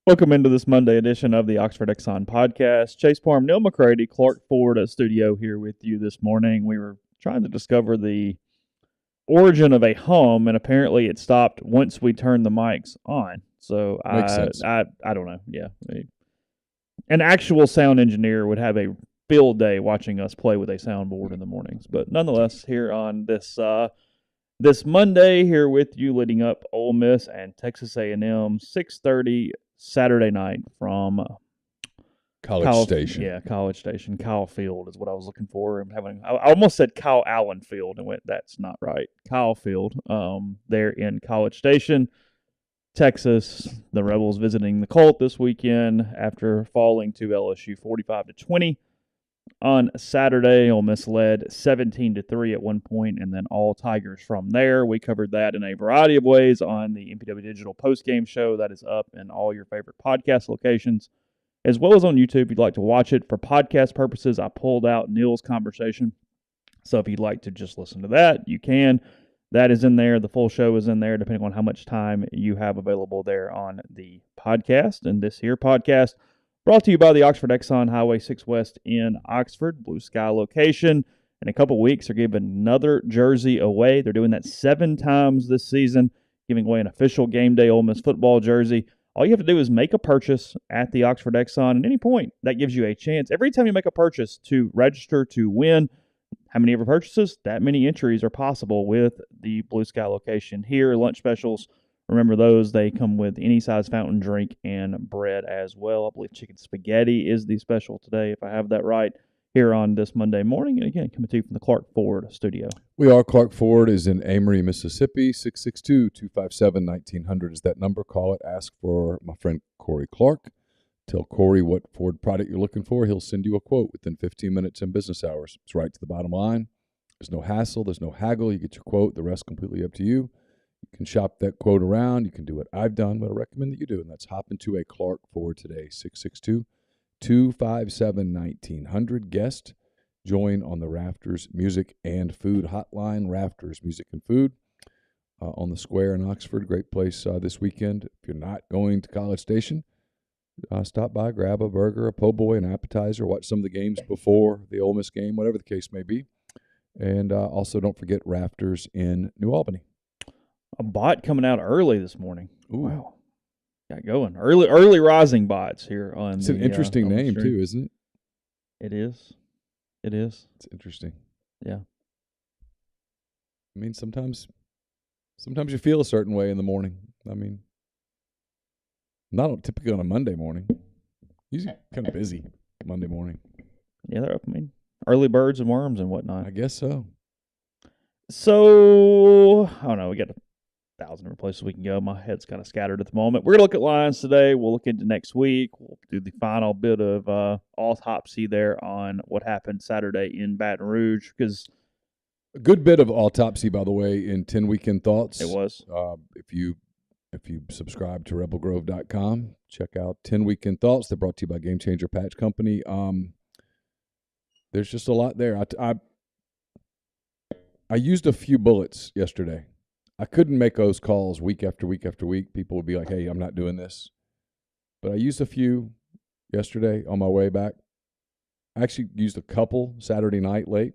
Welcome into this Monday edition of the Oxford Exxon Podcast. Chase Parham, Neal, McCready, Clark Ford studio here with you this morning. We were trying to discover the origin of a hum, and apparently it stopped once we turned the mics on. So Makes sense. I don't know. Yeah, an actual sound engineer would have a field day watching us play with a soundboard in the mornings. But nonetheless, here on this Monday, here with you, leading up Ole Miss and Texas A&M, 6:30 Saturday night from College Station. Yeah, College Station. Kyle Field is what I was looking for. I almost said Kyle Allen Field and went, that's not right. Kyle Field. There in College Station, Texas. The Rebels visiting the Colt this weekend after falling to LSU 45-20 on Saturday. Ole Miss led 17-3 at one point, and then all Tigers from there. We covered that in a variety of ways on the MPW Digital postgame show that is up in all your favorite podcast locations, as well as on YouTube if you'd like to watch it. For podcast purposes, I pulled out Neal's conversation, so if you'd like to just listen to that, you can. That is in there. The full show is in there, depending on how much time you have available there on the podcast. And this here podcast brought to you by the Oxford Exxon Highway 6 West in Oxford, Blue Sky location. In a couple weeks, they're giving another jersey away. They're doing that 7 times this season, giving away an official game day Ole Miss football jersey. All you have to do is make a purchase at the Oxford Exxon at any point. That gives you a chance every time you make a purchase to register to win. How many ever purchases? That many entries are possible with the Blue Sky location here. Lunch specials, remember those. They come with any size fountain drink and bread as well. I believe chicken spaghetti is the special today, if I have that right, here on this Monday morning. And again, coming to you from the Clark Ford studio. We are. Clark Ford is in Amory, Mississippi. 662-257-1900 is that number. Call it. Ask for my friend Corey Clark. Tell Corey what Ford product you're looking for. He'll send you a quote within 15 minutes in business hours. It's right to the bottom line. There's no hassle. There's no haggle. You get your quote. The rest completely up to you. You can shop that quote around. You can do what I've done, but I recommend that you do, and that's hop into a Clark Ford today. 662-257-1900. Guest, join on the Rafters Music and Food Hotline. Rafters Music and Food on the square in Oxford. Great place this weekend. If you're not going to College Station, stop by, grab a burger, a po' boy, an appetizer, watch some of the games before the Ole Miss game, whatever the case may be. And also don't forget Rafters in New Albany. A bot coming out early this morning. Ooh. Wow. Got going. Early rising bots here on It's an interesting name too, isn't it? It is. It is. It's interesting. Yeah. I mean, sometimes you feel a certain way in the morning. I mean, not typically on a Monday morning. Usually kind of busy Monday morning. Yeah, they're up. I mean, early birds and worms and whatnot. I guess so. So, I don't know. We got 1,000 different places we can go. My head's kind of scattered at the moment. We're going to look at lines today. We'll look into next week. We'll do the final bit of autopsy there on what happened Saturday in Baton Rouge. Because a good bit of autopsy, by the way, in 10 Weekend Thoughts. It was. If you subscribe to rebelgrove.com, check out 10 Weekend Thoughts. They're brought to you by Game Changer Patch Company. There's just a lot there. I used a few bullets yesterday. I couldn't make those calls week after week after week. People would be like, hey, I'm not doing this. But I used a few yesterday on my way back. I actually used a couple Saturday night late,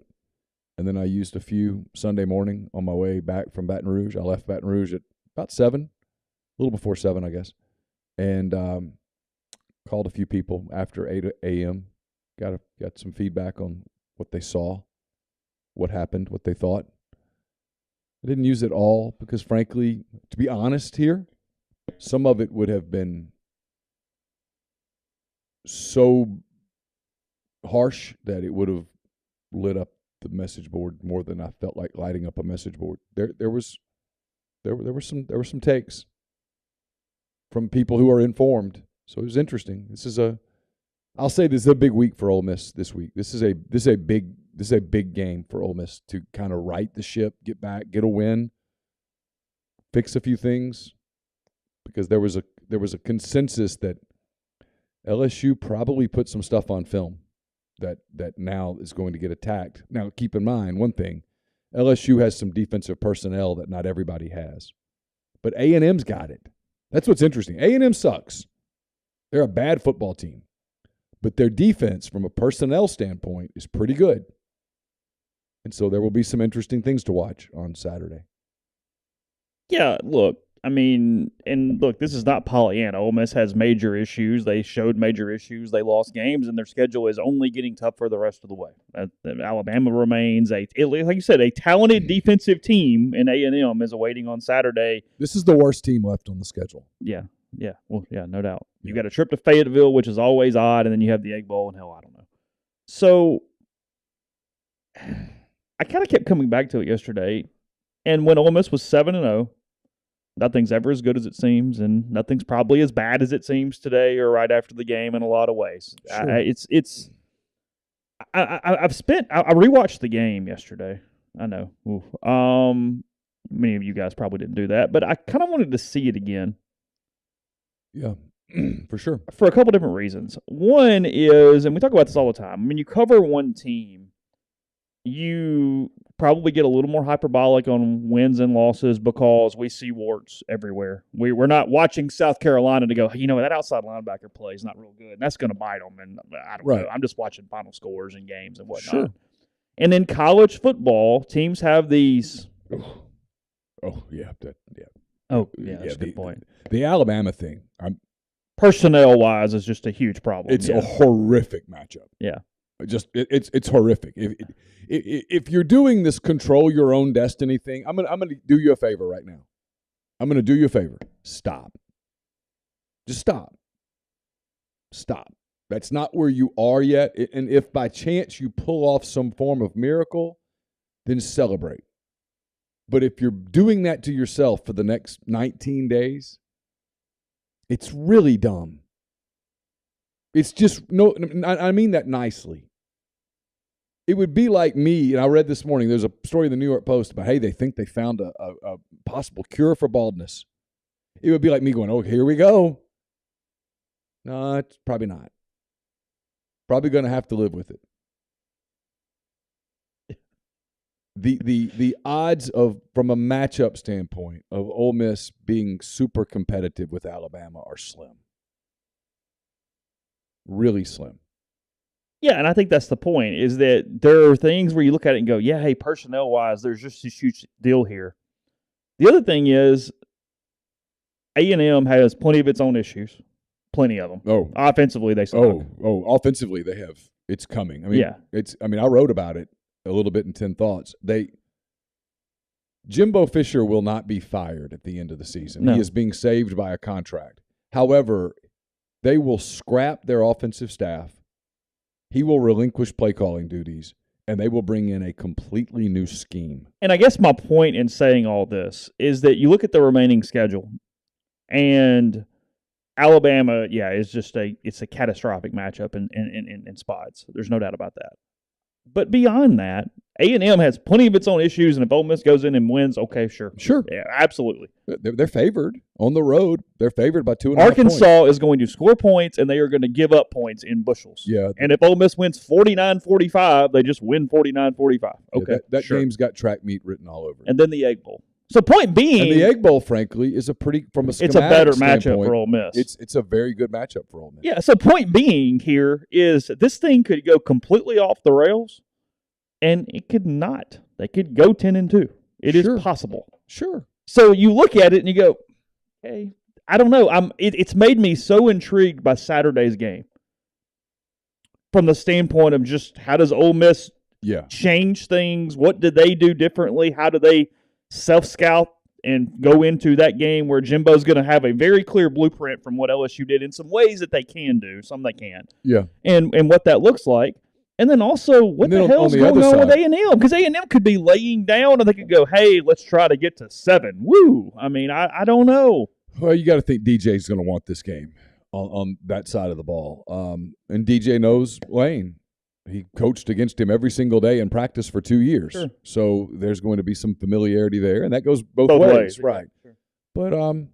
and then I used a few Sunday morning on my way back from Baton Rouge. I left Baton Rouge at about 7, a little before 7, I guess, and called a few people after 8 a.m., got some feedback on what they saw, what happened, what they thought. I didn't use it all because, frankly, to be honest here, some of it would have been so harsh that it would have lit up the message board more than I felt like lighting up a message board. There were some takes from people who are informed, so it was interesting. I'll say this is a big week for Ole Miss this week. This is a big game for Ole Miss to kind of right the ship, get back, get a win, fix a few things, because there was a consensus that LSU probably put some stuff on film that now is going to get attacked. Now, keep in mind one thing: LSU has some defensive personnel that not everybody has, but A&M's got it. That's what's interesting. A&M sucks. They're a bad football team. But their defense, from a personnel standpoint, is pretty good. And so there will be some interesting things to watch on Saturday. Yeah, look, I mean, and look, this is not Pollyanna. Ole Miss has major issues. They showed major issues. They lost games, and their schedule is only getting tougher the rest of the way. Alabama remains, like you said, a talented defensive team, and A&M is awaiting on Saturday. This is the worst team left on the schedule. Yeah. Well, yeah, no doubt. You got a trip to Fayetteville, which is always odd, and then you have the Egg Bowl, and hell, I don't know. So I kind of kept coming back to it yesterday, and when Ole Miss was 7-0, nothing's ever as good as it seems, and nothing's probably as bad as it seems today or right after the game in a lot of ways. Sure. I rewatched the game yesterday. I know. Many of you guys probably didn't do that, but I kind of wanted to see it again. Yeah, for sure. For a couple different reasons. One is, and we talk about this all the time, I mean, you cover one team, you probably get a little more hyperbolic on wins and losses because we see warts everywhere. We're not watching South Carolina to go, that outside linebacker play is not real good, and that's going to bite them. And I don't know. I'm just watching final scores and games and whatnot. Sure. And in college football, teams have these. Oh, yeah. That's a good point. The Alabama thing, personnel-wise, is just a huge problem. It's a horrific matchup. Yeah. It's horrific. If you're doing this control your own destiny thing, I'm gonna do you a favor right now. I'm gonna do you a favor. Stop. Just stop. Stop. That's not where you are yet. And if by chance you pull off some form of miracle, then celebrate. But if you're doing that to yourself for the next 19 days, it's really dumb. It's just, I mean that nicely. It would be like me, and I read this morning, there's a story in the New York Post about, hey, they think they found a possible cure for baldness. It would be like me going, oh, here we go. No, it's probably not. Probably going to have to live with it. The odds from a matchup standpoint of Ole Miss being super competitive with Alabama are slim. Really slim. Yeah, and I think that's the point, is that there are things where you look at it and go, yeah, hey, personnel-wise, there's just this huge deal here. The other thing is A&M has plenty of its own issues, plenty of them. Oh. Offensively, they suck. Offensively, they have. It's coming. I mean, yeah. I wrote about it a little bit in 10 Thoughts. Jimbo Fisher will not be fired at the end of the season. No. He is being saved by a contract. However, they will scrap their offensive staff. He will relinquish play calling duties, and they will bring in a completely new scheme. And I guess my point in saying all this is that you look at the remaining schedule, and Alabama, is just it's a catastrophic matchup in spots. There's no doubt about that. But beyond that, A&M has plenty of its own issues, and if Ole Miss goes in and wins, okay, sure. Yeah, absolutely. They're favored on the road. They're favored by 2.5 Arkansas points. is going to score points, and they are going to give up points in bushels. Yeah. And if Ole Miss wins 49-45, they just win 49-45. Okay, that sure. game's got track meat written all over it. And then the Egg Bowl. So point being, and the Egg Bowl, frankly, is a pretty it's a better matchup for Ole Miss. It's a very good matchup for Ole Miss. Yeah. So point being here is this thing could go completely off the rails, and it could not. They could go 10-2. It is possible. Sure. So you look at it and you go, hey, I don't know. It's made me so intrigued by Saturday's game from the standpoint of just how does Ole Miss change things? What did they do differently? How do they self-scout and go into that game where Jimbo's going to have a very clear blueprint from what LSU did in some ways that they can do, some they can't. Yeah. And what that looks like. And then also, what the hell's going on with A&M? Because A&M could be laying down, and they could go, hey, let's try to get to 7. Woo! I mean, I don't know. Well, you got to think DJ's going to want this game on that side of the ball. And DJ knows Lane. He coached against him every single day in practice for 2 years. Sure. So there's going to be some familiarity there, and that goes both ways. Right. Sure. But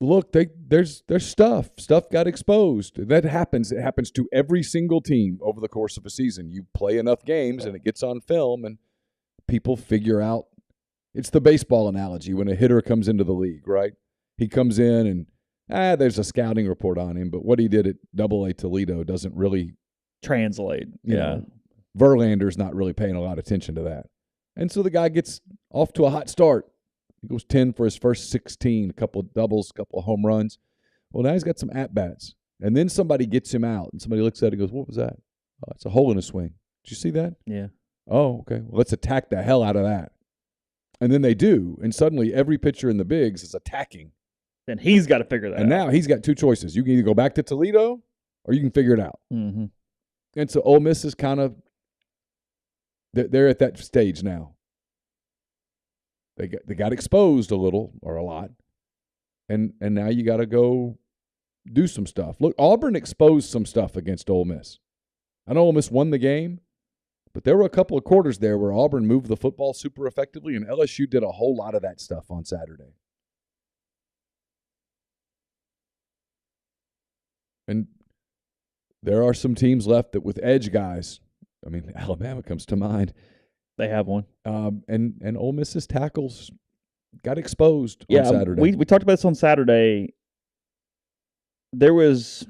look, there's stuff. Stuff got exposed. That happens. It happens to every single team over the course of a season. You play enough games, and it gets on film, and people figure out. It's the baseball analogy when a hitter comes into the league, right? He comes in, and there's a scouting report on him, but what he did at AA Toledo doesn't really translate. You know, Verlander's not really paying a lot of attention to that. And so the guy gets off to a hot start. He goes 10 for his first 16, a couple of doubles, a couple of home runs. Well, now he's got some at-bats. And then somebody gets him out, and somebody looks at it and goes, what was that? Oh, it's a hole in a swing. Did you see that? Yeah. Oh, okay. Well, let's attack the hell out of that. And then they do, and suddenly every pitcher in the bigs is attacking. Then he's got to figure that out. And now he's got two choices. You can either go back to Toledo or you can figure it out. Mm-hmm. And so Ole Miss is kind of they're at that stage now. They got exposed a little or a lot, and now you got to go do some stuff. Look, Auburn exposed some stuff against Ole Miss. I know Ole Miss won the game, but there were a couple of quarters there where Auburn moved the football super effectively, and LSU did a whole lot of that stuff on Saturday. And there are some teams left that with edge guys. I mean, Alabama comes to mind. They have one. And Ole Miss's tackles got exposed on Saturday. We talked about this on Saturday. There was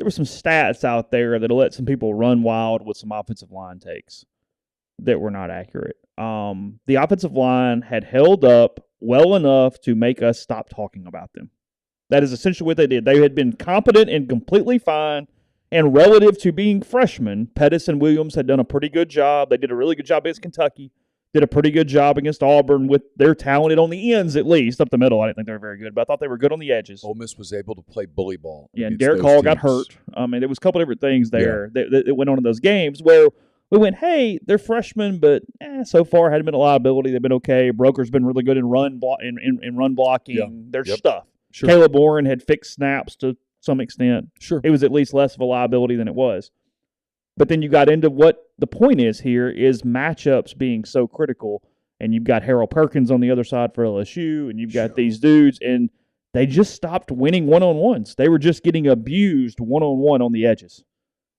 some stats out there that'll let some people run wild with some offensive line takes that were not accurate. The offensive line had held up well enough to make us stop talking about them. That is essentially what they did. They had been competent and completely fine, and relative to being freshmen, Pettis and Williams had done a pretty good job. They did a really good job against Kentucky, did a pretty good job against Auburn with their talented on the ends at least. Up the middle, I didn't think they were very good, but I thought they were good on the edges. Ole Miss was able to play bully ball. Yeah, and Derek Hall got hurt. I mean, there was a couple different things there that went on in those games where we went, hey, they're freshmen, but so far hadn't been a liability. They've been okay. Broker's been really good in run blocking. Their stuff. Sure. Caleb Warren had fixed snaps to some extent. Sure. It was at least less of a liability than it was. But then you got into what the point is here is matchups being so critical. And you've got Harold Perkins on the other side for LSU, and you've got these dudes, and they just stopped winning one-on-ones. They were just getting abused one-on-one on the edges.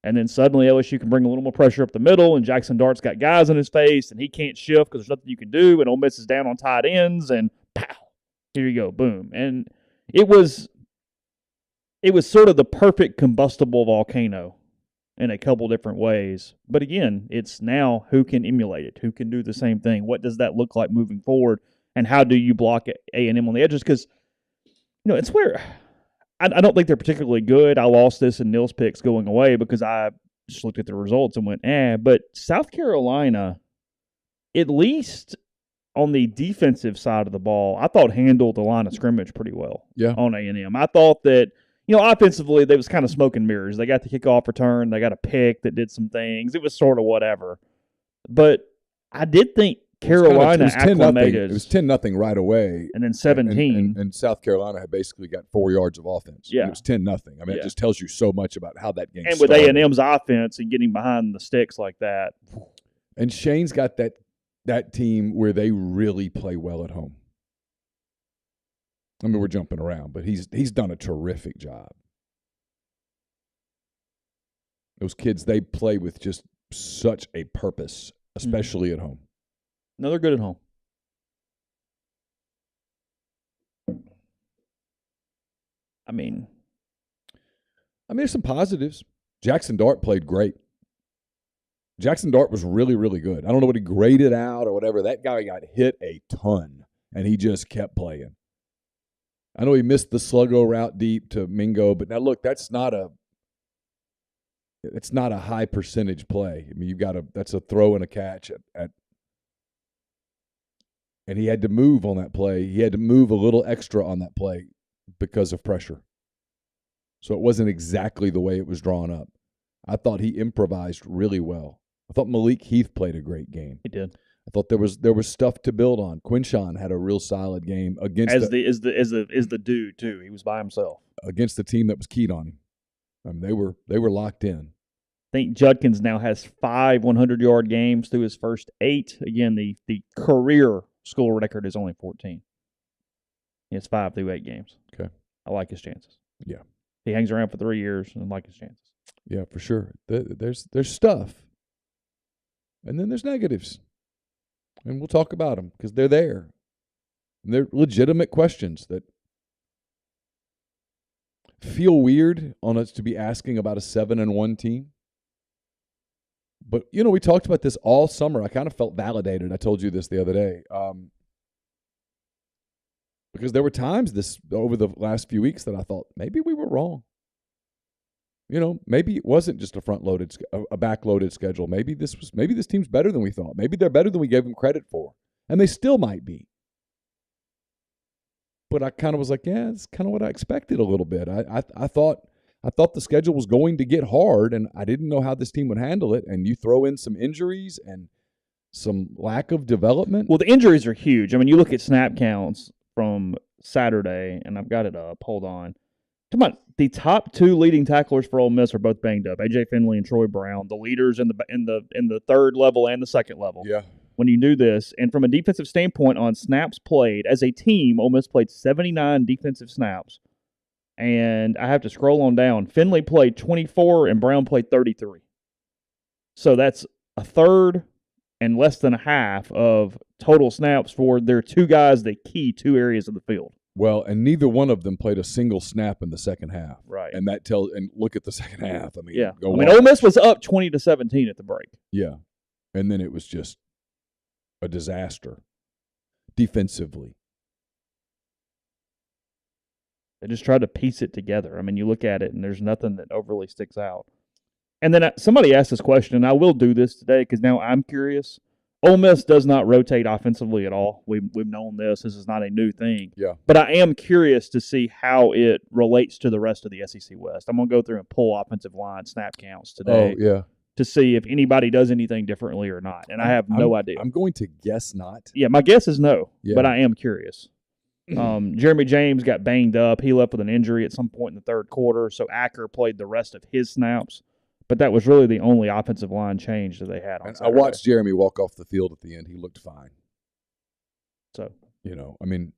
And then suddenly LSU can bring a little more pressure up the middle, and Jackson Dart's got guys in his face, and he can't shift because there's nothing you can do, and Ole Miss is down on tight ends, and pow, here you go, boom. And it was sort of the perfect combustible volcano in a couple different ways. But again, it's now who can emulate it, who can do the same thing. What does that look like moving forward, and how do you block A&M on the edges? Because, it's where I don't think they're particularly good. I lost this in Neal's picks going away because I just looked at the results and went, But South Carolina, at least on the defensive side of the ball, I thought handled the line of scrimmage pretty well on A&M. I thought that, offensively, they was kind of smoke and mirrors. They got the kickoff return. They got a pick that did some things. It was sort of whatever. But I did think Carolina acclimated. It was 10-0 right away. And then 17. And South Carolina had basically got 4 yards of offense. Yeah. It was 10-0. I mean, it just tells you so much about how that game started. And with A&M's offense and getting behind the sticks like that. And Shane's got that team where they really play well at home. I mean, we're jumping around, but he's done a terrific job. Those kids, they play with just such a purpose, especially at home. No, they're good at home. I mean, there's some positives. Jackson Dart played great. Jackson Dart was really, really good. I don't know what he graded out or whatever. That guy got hit a ton, and he just kept playing. I know he missed the sluggo route deep to Mingo, but now look, that's not a high percentage play. I mean, that's a throw and a catch and he had to move on that play. He had to move a little extra on that play because of pressure. So it wasn't exactly the way it was drawn up. I thought he improvised really well. I thought Malik Heath played a great game. He did. I thought there was stuff to build on. Quinshawn had a real solid game against the dude too. He was by himself against the team that was keyed on him. I mean, they were locked in. I think Judkins now has 5 100-yard games through his first 8. Again, the career school record is only 14. He has 5 through 8 games. Okay, I like his chances. Yeah, he hangs around for 3 years and I like his chances. Yeah, for sure. There's stuff, and then there's negatives. And we'll talk about them because they're there. And they're legitimate questions that feel weird on us to be asking about a 7-1 team. But, we talked about this all summer. I kind of felt validated. I told you this the other day. Because there were times over the last few weeks that I thought maybe we were wrong. Maybe it wasn't just a backloaded schedule. Maybe this team's better than we thought. Maybe they're better than we gave them credit for. And they still might be. But I kind of was like, yeah, it's kind of what I expected a little bit. I thought the schedule was going to get hard, and I didn't know how this team would handle it. And you throw in some injuries and some lack of development. Well, the injuries are huge. I mean, you look at snap counts from Saturday, and I've got it up. Hold on. Come on. The top two leading tacklers for Ole Miss are both banged up. AJ Finley and Troy Brown, the leaders in the third level and the second level. Yeah. When you do this, and from a defensive standpoint on snaps played, as a team, Ole Miss played 79 defensive snaps. And I have to scroll on down. Finley played 24 and Brown played 33. So that's a third and less than a half of total snaps for their two guys that key two areas of the field. Well, and neither one of them played a single snap in the second half. Right. And look at the second half. I mean, yeah. Ole Miss was up 20-17 at the break. Yeah. And then it was just a disaster defensively. They just tried to piece it together. I mean, you look at it, and there's nothing that overly sticks out. And then somebody asked this question, and I will do this today because now I'm curious. Ole Miss does not rotate offensively at all. We've known this. This is not a new thing. Yeah. But I am curious to see how it relates to the rest of the SEC West. I'm going to go through and pull offensive line snap counts today. Oh, yeah. To see if anybody does anything differently or not. And I have no idea. I'm going to guess not. Yeah, my guess is no, but I am curious. Jeremy James got banged up. He left with an injury at some point in the third quarter, so Acker played the rest of his snaps. But that was really the only offensive line change that they had on Saturday. I watched Jeremy walk off the field at the end. He looked fine. So, I mean,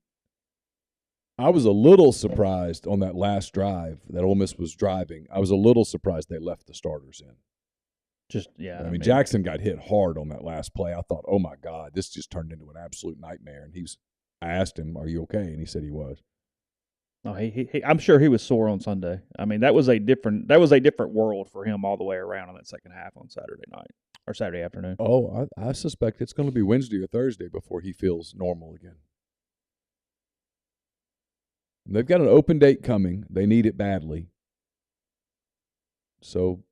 I was a little surprised on that last drive that Ole Miss was driving. I was a little surprised they left the starters in. I mean, Jackson got hit hard on that last play. I thought, oh, my God, this just turned into an absolute nightmare. And I asked him, are you okay? And he said he was. Oh, I'm sure he was sore on Sunday. I mean, that was a different world for him all the way around in that second half on Saturday night or Saturday afternoon. Oh, I suspect it's going to be Wednesday or Thursday before he feels normal again. And they've got an open date coming. They need it badly. So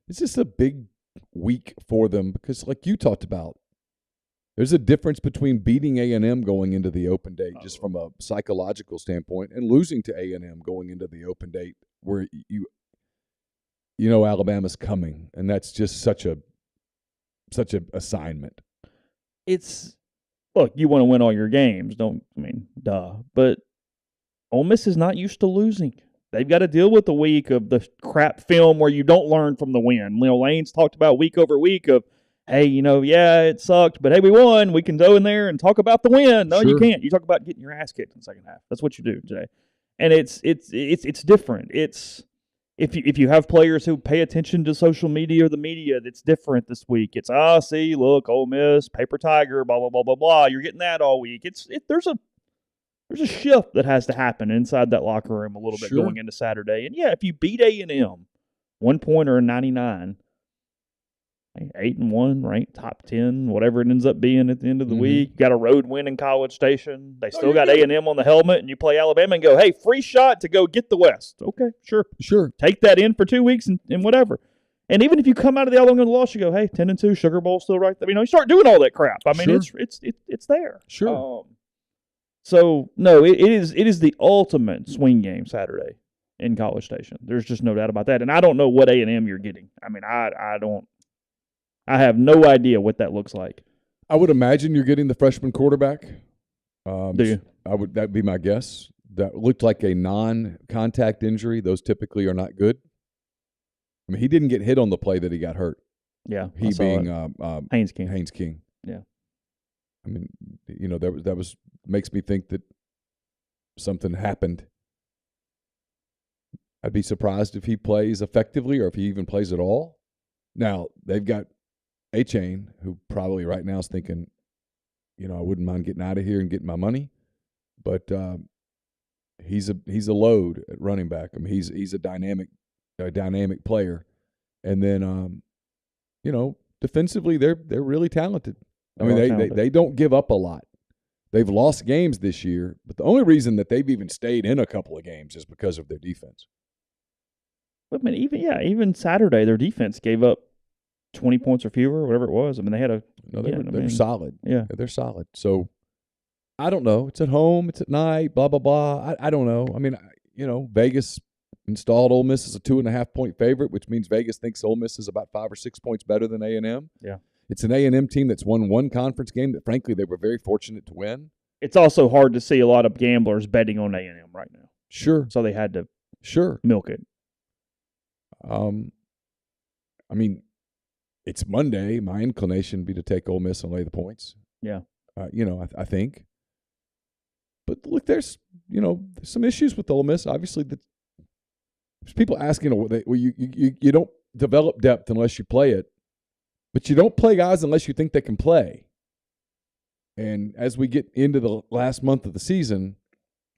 it's just a big week for them because, like you talked about, there's a difference between beating A&M going into the open date just from a psychological standpoint and losing to A&M going into the open date where you Alabama's coming, and that's just such a assignment. Look, you want to win all your games, but Ole Miss is not used to losing. They've got to deal with the week of the crap film where you don't learn from the win. Leo Lane's talked about week over week of, hey, it sucked, but hey, we won. We can go in there and talk about the win. No, sure. You can't. You talk about getting your ass kicked in the second half. That's what you do today. And it's different. It's if you have players who pay attention to social media or the media, it's different this week. It's see, look, Ole Miss, paper tiger, blah blah blah blah blah. You're getting that all week. There's a shift that has to happen inside that locker room a little bit going into Saturday. And yeah, if you beat A&M 1 point or 99. 8-1, ranked top 10, whatever it ends up being at the end of the week. You got a road win in College Station. They still got A&M on the helmet, and you play Alabama and go, hey, free shot to go get the West. Okay, sure. Take that in for 2 weeks and whatever. And even if you come out of the Alabama loss, you go, hey, 10-2, Sugar Bowl still right there. You start doing all that crap. I mean, it's there. Sure. So no, it is the ultimate swing game Saturday in College Station. There's just no doubt about that. And I don't know what A&M you're getting. I mean, I have no idea what that looks like. I would imagine you're getting the freshman quarterback. Do you? That'd be my guess. That looked like a non-contact injury. Those typically are not good. I mean, he didn't get hit on the play that he got hurt. Yeah, he being Haynes King. Haynes King. Yeah. I mean, that was makes me think that something happened. I'd be surprised if he plays effectively or if he even plays at all. Now they've got A-Chain, who probably right now is thinking, I wouldn't mind getting out of here and getting my money. But he's a load at running back. I mean, he's a dynamic player. And then defensively they're really talented. I mean, they don't give up a lot. They've lost games this year, but the only reason that they've even stayed in a couple of games is because of their defense. I mean, even Saturday, their defense gave up 20 points or fewer, or whatever it was. I mean, they had they're solid. Yeah, they're solid. So I don't know. It's at home. It's at night. Blah blah blah. I don't know. I mean, Vegas installed Ole Miss as a 2.5-point favorite, which means Vegas thinks Ole Miss is about 5 or 6 points better than A&M. Yeah. It's an A&M team that's won one conference game that, frankly, they were very fortunate to win. It's also hard to see a lot of gamblers betting on A&M right now. Sure. So they had to milk it. I mean, it's Monday. My inclination would be to take Ole Miss and lay the points. Yeah. I think. But look, there's some issues with Ole Miss. Obviously, there's people asking, you don't develop depth unless you play it. But you don't play guys unless you think they can play. And as we get into the last month of the season,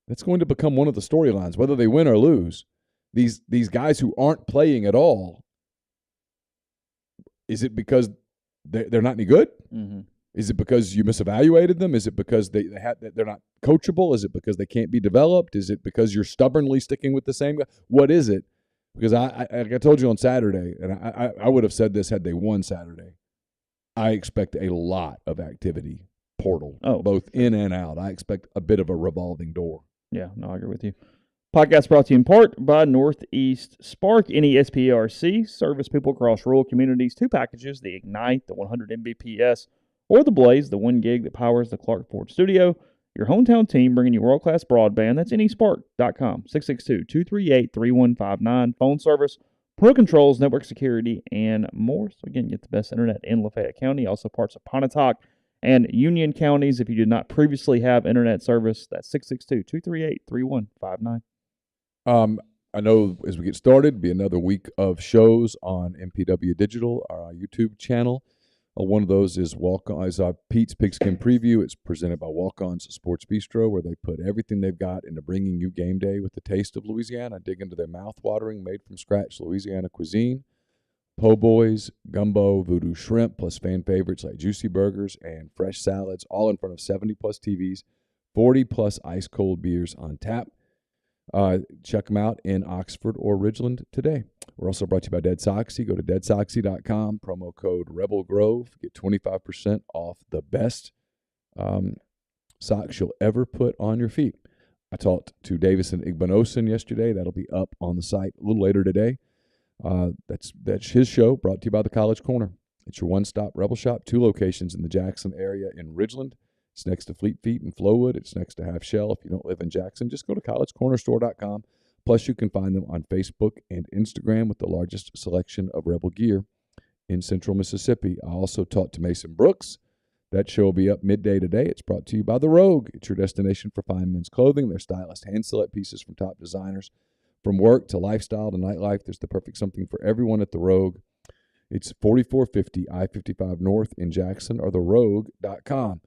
that's going to become one of the storylines, whether they win or lose. These guys who aren't playing at all, is it because they're not any good? Mm-hmm. Is it because you misevaluated them? Is it because they're not coachable? Is it because they can't be developed? Is it because you're stubbornly sticking with the same guy? What is it? Because I told you on Saturday, and I would have said this had they won Saturday, I expect a lot of activity, portal, both in and out. I expect a bit of a revolving door. Yeah, no, I agree with you. Podcast brought to you in part by Northeast Spark, NESPARC, service people across rural communities. 2 packages, the Ignite, the 100 Mbps, or the Blaze, the 1 gig that powers the Clark Ford studio. Your hometown team bringing you world-class broadband. That's nespark.com, 662-238-3159. Phone service, pro controls, network security, and more. So, again, get the best internet in Lafayette County, also parts of Pontotoc and Union counties. If you did not previously have internet service, that's 662-238-3159. I know as we get started, it'll be another week of shows on MPW Digital, our YouTube channel. One of those is Pete's Pigskin Preview. It's presented by Walk-On's Sports Bistro, where they put everything they've got into bringing you game day with the taste of Louisiana. Dig into their mouth-watering, made-from-scratch Louisiana cuisine. Po' boys, gumbo, voodoo shrimp, plus fan favorites like juicy burgers and fresh salads, all in front of 70-plus TVs, 40-plus ice-cold beers on tap. Check them out in Oxford or Ridgeland today. We're also brought to you by Dead Soxy. Go to deadsoxy.com, promo code Rebel Grove. Get 25% off the best socks you'll ever put on your feet. I talked to Davison Igbenosin yesterday. That'll be up on the site a little later today. That's his show, brought to you by the College Corner. It's your one-stop Rebel Shop, 2 locations in the Jackson area in Ridgeland. It's next to Fleet Feet in Flowood. It's next to Half Shell. If you don't live in Jackson, just go to collegecornerstore.com. Plus, you can find them on Facebook and Instagram with the largest selection of Rebel gear in Central Mississippi. I also talked to Mason Brooks. That show will be up midday today. It's brought to you by The Rogue. It's your destination for fine men's clothing. Their stylish hand-select pieces from top designers. From work to lifestyle to nightlife, there's the perfect something for everyone at The Rogue. It's 4450 I-55 North in Jackson, or therogue.com.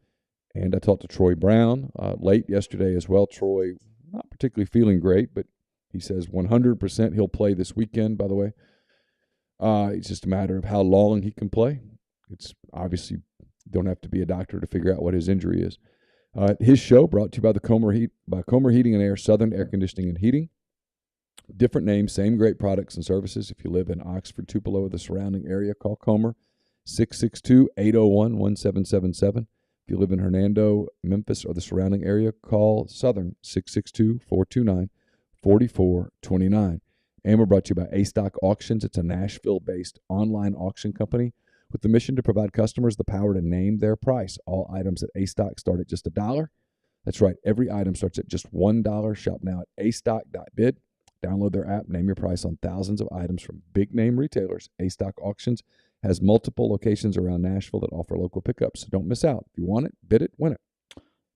And I talked to Troy Brown late yesterday as well. Troy, not particularly feeling great, but he says 100% he'll play this weekend, by the way. It's just a matter of how long he can play. It's obviously, don't have to be a doctor to figure out what his injury is. His show brought to you by Comer Heating and Air, Southern Air Conditioning and Heating. Different names, same great products and services. If you live in Oxford, Tupelo, or the surrounding area, call Comer, 662-801-1777. If you live in Hernando, Memphis, or the surrounding area, call Southern, 662-429-4429. And we're brought to you by A-Stock Auctions. It's a Nashville-based online auction company with the mission to provide customers the power to name their price. All items at A-Stock start at just $1. That's right, every item starts at just $1. Shop now at astock.bid. Download their app, name your price on thousands of items from big-name retailers. A-Stock Auctions has multiple locations around Nashville that offer local pickups, so don't miss out. If you want it, bid it, win it.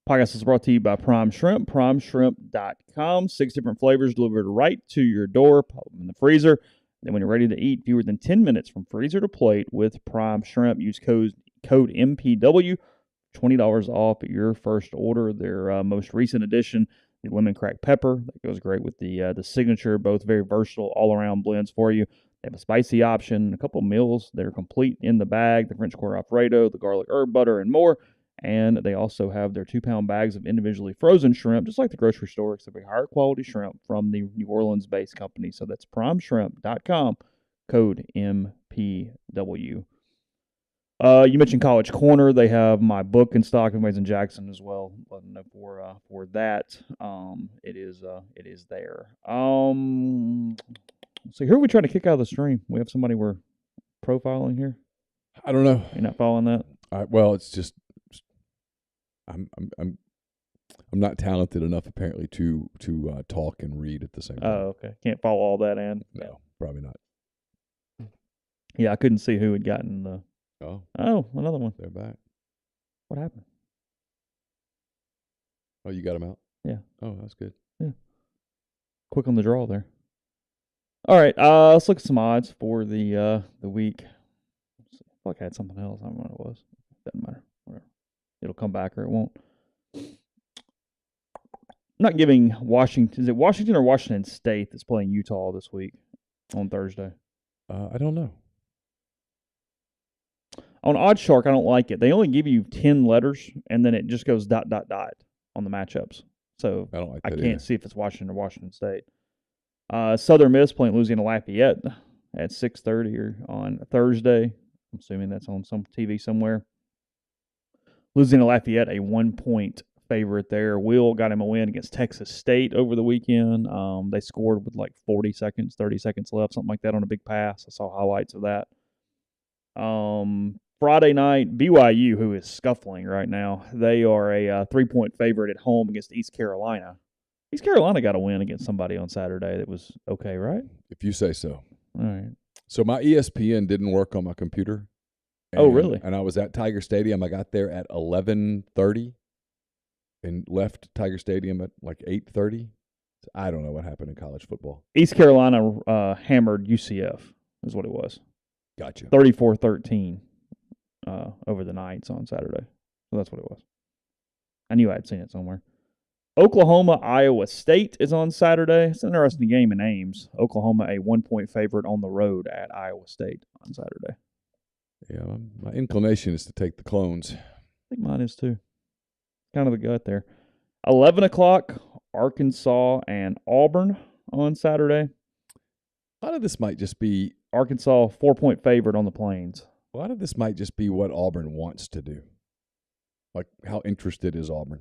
Podcast is brought to you by Prime Shrimp, primeshrimp.com. 6 different flavors delivered right to your door. Pop them in the freezer. Then when you're ready to eat, fewer than 10 minutes from freezer to plate with Prime Shrimp. Use code MPW, $20 off your first order. Their most recent addition, the lemon cracked pepper. That goes great with the signature. Both very versatile, all-around blends for you. They have a spicy option, a couple meals that are complete in the bag, the French quarter Alfredo, the garlic herb butter, and more. And they also have their 2-pound bags of individually frozen shrimp, just like the grocery store, except for higher quality shrimp from the New Orleans-based company. So that's primeshrimp.com, code MPW. You mentioned College Corner. They have my book in stock. Everybody's in Jackson as well. Let them know for that. It is there. So who are we trying to kick out of the stream? We have somebody we're profiling here. I don't know. You're not following that? Well, it's just I'm not talented enough apparently to talk and read at the same time. Oh, okay. Can't follow all that in. No, probably not. Yeah, I couldn't see who had gotten the. Oh, another one. They're back. What happened? Oh, you got them out? Yeah. Oh, that's good. Yeah. Quick on the draw there. All right, let's look at some odds for the week. I feel like I had something else. I don't know what it was. Doesn't matter. Whatever. It'll come back or it won't. Not giving Washington. Is it Washington or Washington State that's playing Utah this week on Thursday? I don't know. On OddsShark, I don't like it. They only give you 10 letters, and then it just goes ... on the matchups. So I don't like I that can't either. see if it's Washington or Washington State. Southern Miss playing Louisiana Lafayette at 6:30 or on Thursday. I'm assuming that's on some TV somewhere. Louisiana Lafayette, a 1-point favorite there. Will got him a win against Texas State over the weekend. They scored with like 30 seconds left, something like that on a big pass. I saw highlights of that. Friday night, BYU, who is scuffling right now, they are a 3-point favorite at home against East Carolina. East Carolina got a win against somebody on Saturday that was okay, right? If you say so. All right. So my ESPN didn't work on my computer. Oh, really? And I was at Tiger Stadium. I got there at 11:30 and left Tiger Stadium at like 8:30. I don't know what happened in college football. East Carolina hammered UCF is what it was. Gotcha. 34-13 over the Knights on Saturday. So that's what it was. I knew I had seen it somewhere. Oklahoma, Iowa State is on Saturday. It's an interesting game in Ames. Oklahoma, a 1-point favorite on the road at Iowa State on Saturday. Yeah, my inclination is to take the Clones. I think mine is too. Kind of the gut there. 11 o'clock, Arkansas and Auburn on Saturday. A lot of this might just be Arkansas, 4-point favorite on the Plains. A lot of this might just be what Auburn wants to do. Like, how interested is Auburn?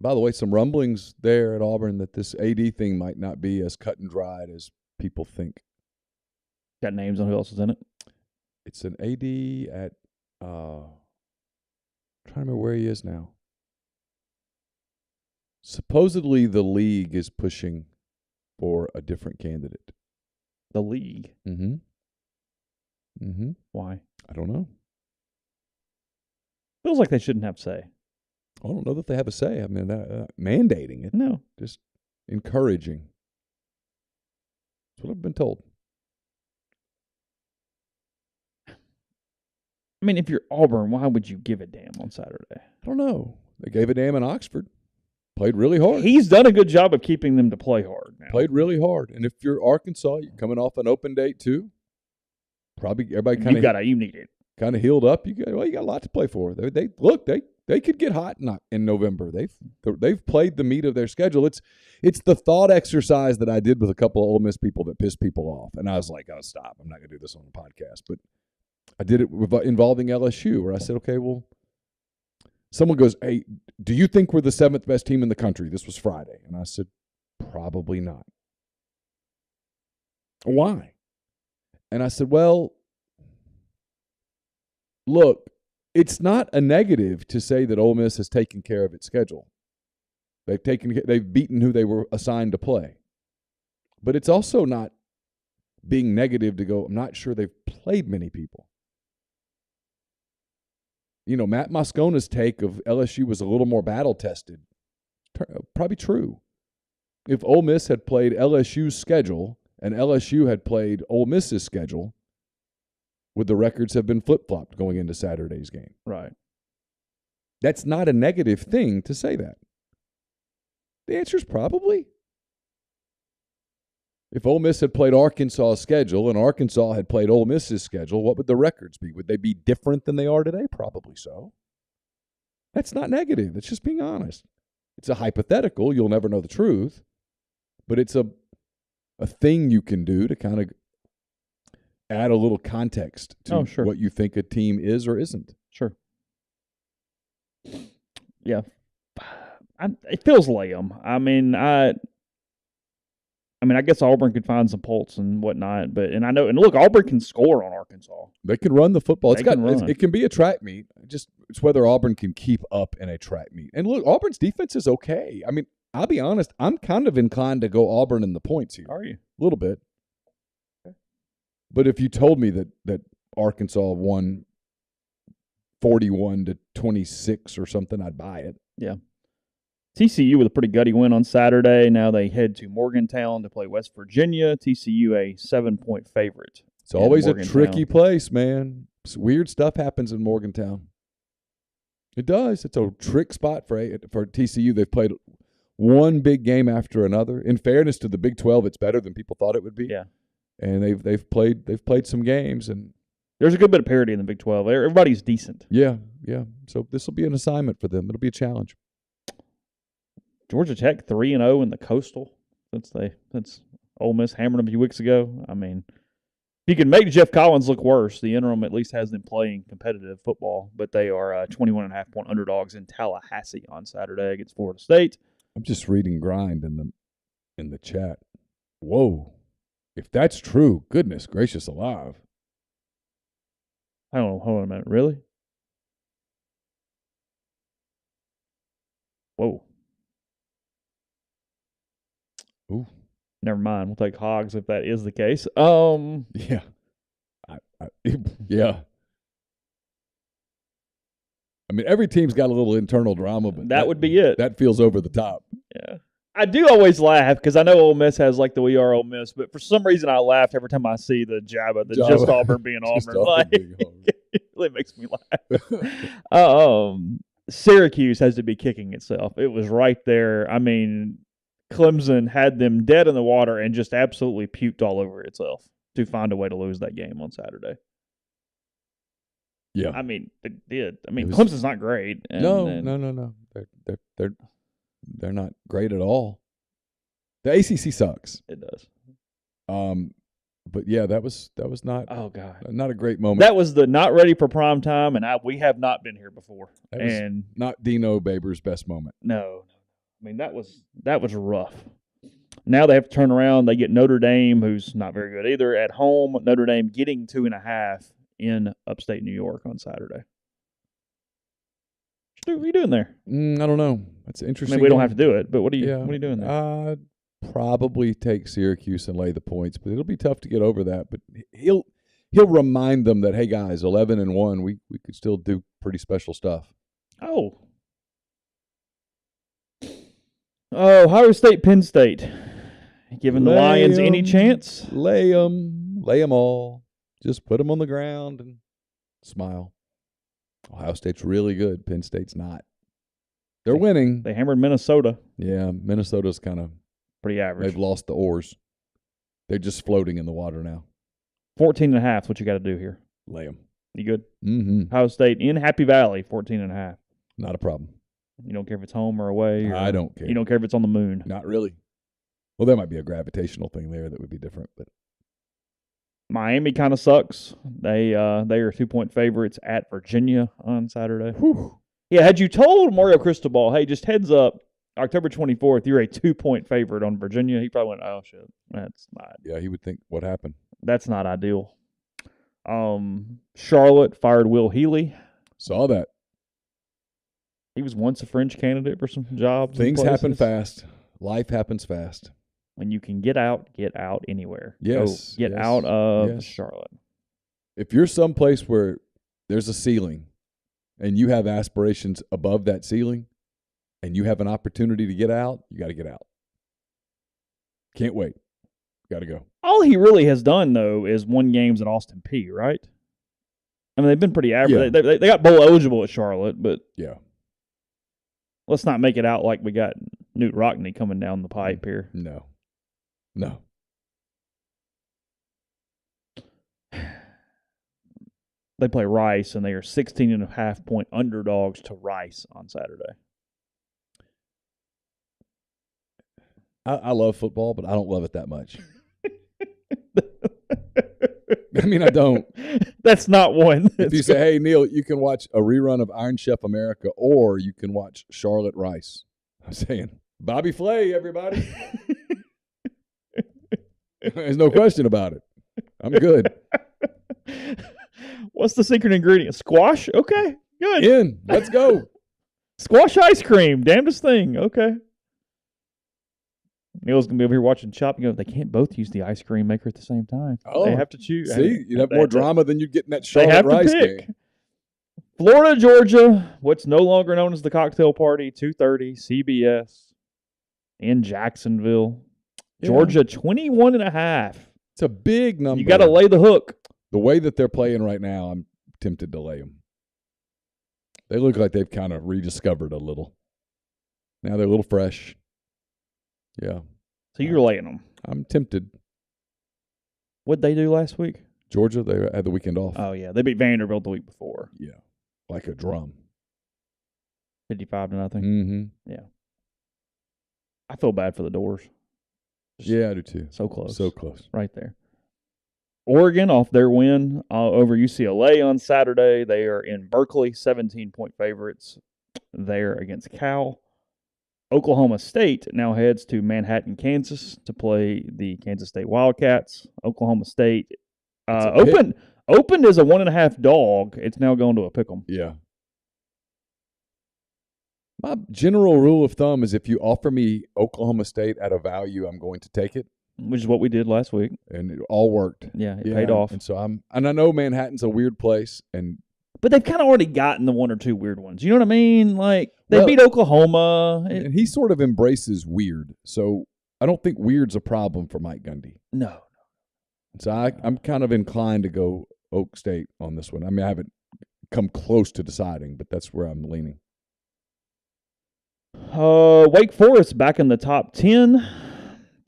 By the way, some rumblings there at Auburn that this AD thing might not be as cut and dried as people think. Got names on who else is in it? It's an AD at I'm trying to remember where he is now. Supposedly the league is pushing for a different candidate. The league? Mm-hmm. Mm-hmm. Why? I don't know. Feels like they shouldn't have say. I don't know that they have a say. I mean, mandating it. No. Just encouraging. That's what I've been told. I mean, if you're Auburn, why would you give a damn on Saturday? I don't know. They gave a damn in Oxford. Played really hard. He's done a good job of keeping them to play hard now. Played really hard. And if you're Arkansas, you're coming off an open date too. Probably everybody you need it. Kind of healed up. You got a lot to play for. They could get hot in November. They've played the meat of their schedule. It's the thought exercise that I did with a couple of Ole Miss people that pissed people off, and I was like, "Oh, stop! I'm not going to do this on the podcast." But I did it involving LSU, where I said, "Okay, well." Someone goes, "Hey, do you think we're the 7th best team in the country?" This was Friday, and I said, "Probably not." Why? And I said, "Well, look, it's not a negative to say that Ole Miss has taken care of its schedule. They've beaten who they were assigned to play. But it's also not being negative to go, I'm not sure they've played many people. You know, Matt Moscona's take of LSU was a little more battle-tested. Probably true. If Ole Miss had played LSU's schedule and LSU had played Ole Miss's schedule, would the records have been flip-flopped going into Saturday's game? Right. That's not a negative thing to say that. The answer is probably. If Ole Miss had played Arkansas's schedule and Arkansas had played Ole Miss's schedule, what would the records be? Would they be different than they are today? Probably so. That's not negative. It's just being honest. It's a hypothetical. You'll never know the truth. But it's a thing you can do to kind of add a little context to what you think a team is or isn't. Sure. Yeah. It feels lame. I mean, I guess Auburn could find some pulse and whatnot, and look, Auburn can score on Arkansas. They can run the football. It can be a track meet. It's whether Auburn can keep up in a track meet. And look, Auburn's defense is okay. I mean, I'll be honest, I'm kind of inclined to go Auburn in the points here. Are you? A little bit. Okay. But if you told me that Arkansas won 41-26 or something, I'd buy it. Yeah. TCU with a pretty gutty win on Saturday. Now they head to Morgantown to play West Virginia. TCU a 7-point favorite. It's always a tricky place, man. Weird stuff happens in Morgantown. It does. It's a trick spot for TCU. They've played one big game after another. In fairness to the Big 12, it's better than people thought it would be. Yeah. And they've played some games, and there's a good bit of parity in the Big 12. Everybody's decent. Yeah. So this will be an assignment for them. It'll be a challenge. Georgia Tech 3-0 in the Coastal since Ole Miss hammered them a few weeks ago. I mean, if you can make Jeff Collins look worse, the interim at least has them playing competitive football. But they are 21.5-point underdogs in Tallahassee on Saturday against Florida State. I'm just reading Grind in the chat. Whoa, if that's true, goodness gracious alive! I don't know. Hold on a minute. Really? Whoa. Ooh. Never mind. We'll take Hogs if that is the case. Yeah. Yeah. I mean, every team's got a little internal drama, but that would be it. That feels over the top. Yeah. I do always laugh because I know Ole Miss has like the We Are Ole Miss, but for some reason I laughed every time I see the Jabba, just Auburn being Auburn. It really makes me laugh. Syracuse has to be kicking itself. It was right there. I mean, Clemson had them dead in the water and just absolutely puked all over itself to find a way to lose that game on Saturday. Yeah. I mean, it did. I mean, Clemson's not great. No. They're not great at all. The ACC sucks. It does. But yeah, that was not. Oh God, not a great moment. That was the not ready for prime time, and we have not been here before. That was not Dino Babers' best moment. No. I mean, that was rough. Now they have to turn around. They get Notre Dame, who's not very good either, at home. Notre Dame getting 2.5 in upstate New York on Saturday. What are you doing there? I don't know. That's interesting. I mean, we don't have to do it, but what are you doing there? I'd probably take Syracuse and lay the points, but it'll be tough to get over that. But he'll remind them that, hey guys, 11-1, we could still do pretty special stuff. Oh, Ohio State, Penn State. Giving the Lions any chance? Lay them all. Just put them on the ground and smile. Ohio State's really good. Penn State's not. They're winning. They hammered Minnesota. Yeah, Minnesota's kind of pretty average. They've lost the oars. They're just floating in the water now. 14.5 is what you got to do here. Lay them. You good? Mm-hmm. Ohio State in Happy Valley, 14.5. Not a problem. You don't care if it's home or away? I don't care. You don't care if it's on the moon? Not really. Well, there might be a gravitational thing there that would be different, but Miami kind of sucks. They are 2-point favorites at Virginia on Saturday. Whew. Yeah, had you told Mario Cristobal, hey, just heads up, October 24th, you're a 2-point favorite on Virginia, he probably went, oh, shit, that's not. Yeah, he would think, what happened? That's not ideal. Charlotte fired Will Healy. Saw that. He was once a French candidate for some jobs. Things happen fast. Life happens fast. When you can get out anywhere. Yes. Get out of Charlotte. If you're someplace where there's a ceiling and you have aspirations above that ceiling and you have an opportunity to get out, you got to get out. Can't wait. Got to go. All he really has done, though, is won games at Austin Peay, right? I mean, they've been pretty average. Yeah. They got bowl eligible at Charlotte, but yeah. Let's not make it out like we got Newt Rockney coming down the pipe here. No. They play Rice, and they are 16.5-point underdogs to Rice on Saturday. I love football, but I don't love it that much. I mean, I don't. That's not one. If you say, hey, Neal, you can watch a rerun of Iron Chef America, or you can watch Charlotte Rice. I'm saying, Bobby Flay, everybody. There's no question about it. I'm good. What's the secret ingredient? Squash? Okay, good. In. Let's go. Squash ice cream. Damnedest thing. Okay. Neal's going to be over here watching Chop and go, they can't both use the ice cream maker at the same time. Oh, they have to choose. See, you'd have more drama than you'd get in that Charlotte Rice game. Florida, Georgia, what's no longer known as the cocktail party, 2:30, CBS in Jacksonville. Yeah. Georgia, 21.5. It's a big number. You got to lay the hook. The way that they're playing right now, I'm tempted to lay them. They look like they've kind of rediscovered a little. Now they're a little fresh. Yeah. So you're laying them. I'm tempted. What'd they do last week? Georgia, they had the weekend off. Oh, yeah. They beat Vanderbilt the week before. Yeah. Like a drum. 55-0. Mm-hmm. Yeah. I feel bad for the Doors. Yeah, I do too. So close. So close. Right there. Oregon off their win over UCLA on Saturday. They are in Berkeley, 17-point favorites there against Cal. Oklahoma State now heads to Manhattan, Kansas to play the Kansas State Wildcats. Oklahoma State opened as a 1.5 dog. It's now going to a pick'em. Yeah. My general rule of thumb is if you offer me Oklahoma State at a value, I'm going to take it. Which is what we did last week. And it all worked. Yeah, it paid off. And so I know Manhattan's a weird place, but they've kind of already gotten the one or two weird ones. You know what I mean? Like, they beat Oklahoma. And he sort of embraces weird. So I don't think weird's a problem for Mike Gundy. No. So I'm kind of inclined to go Oak State on this one. I mean, I haven't come close to deciding, but that's where I'm leaning. Wake Forest back in the top 10.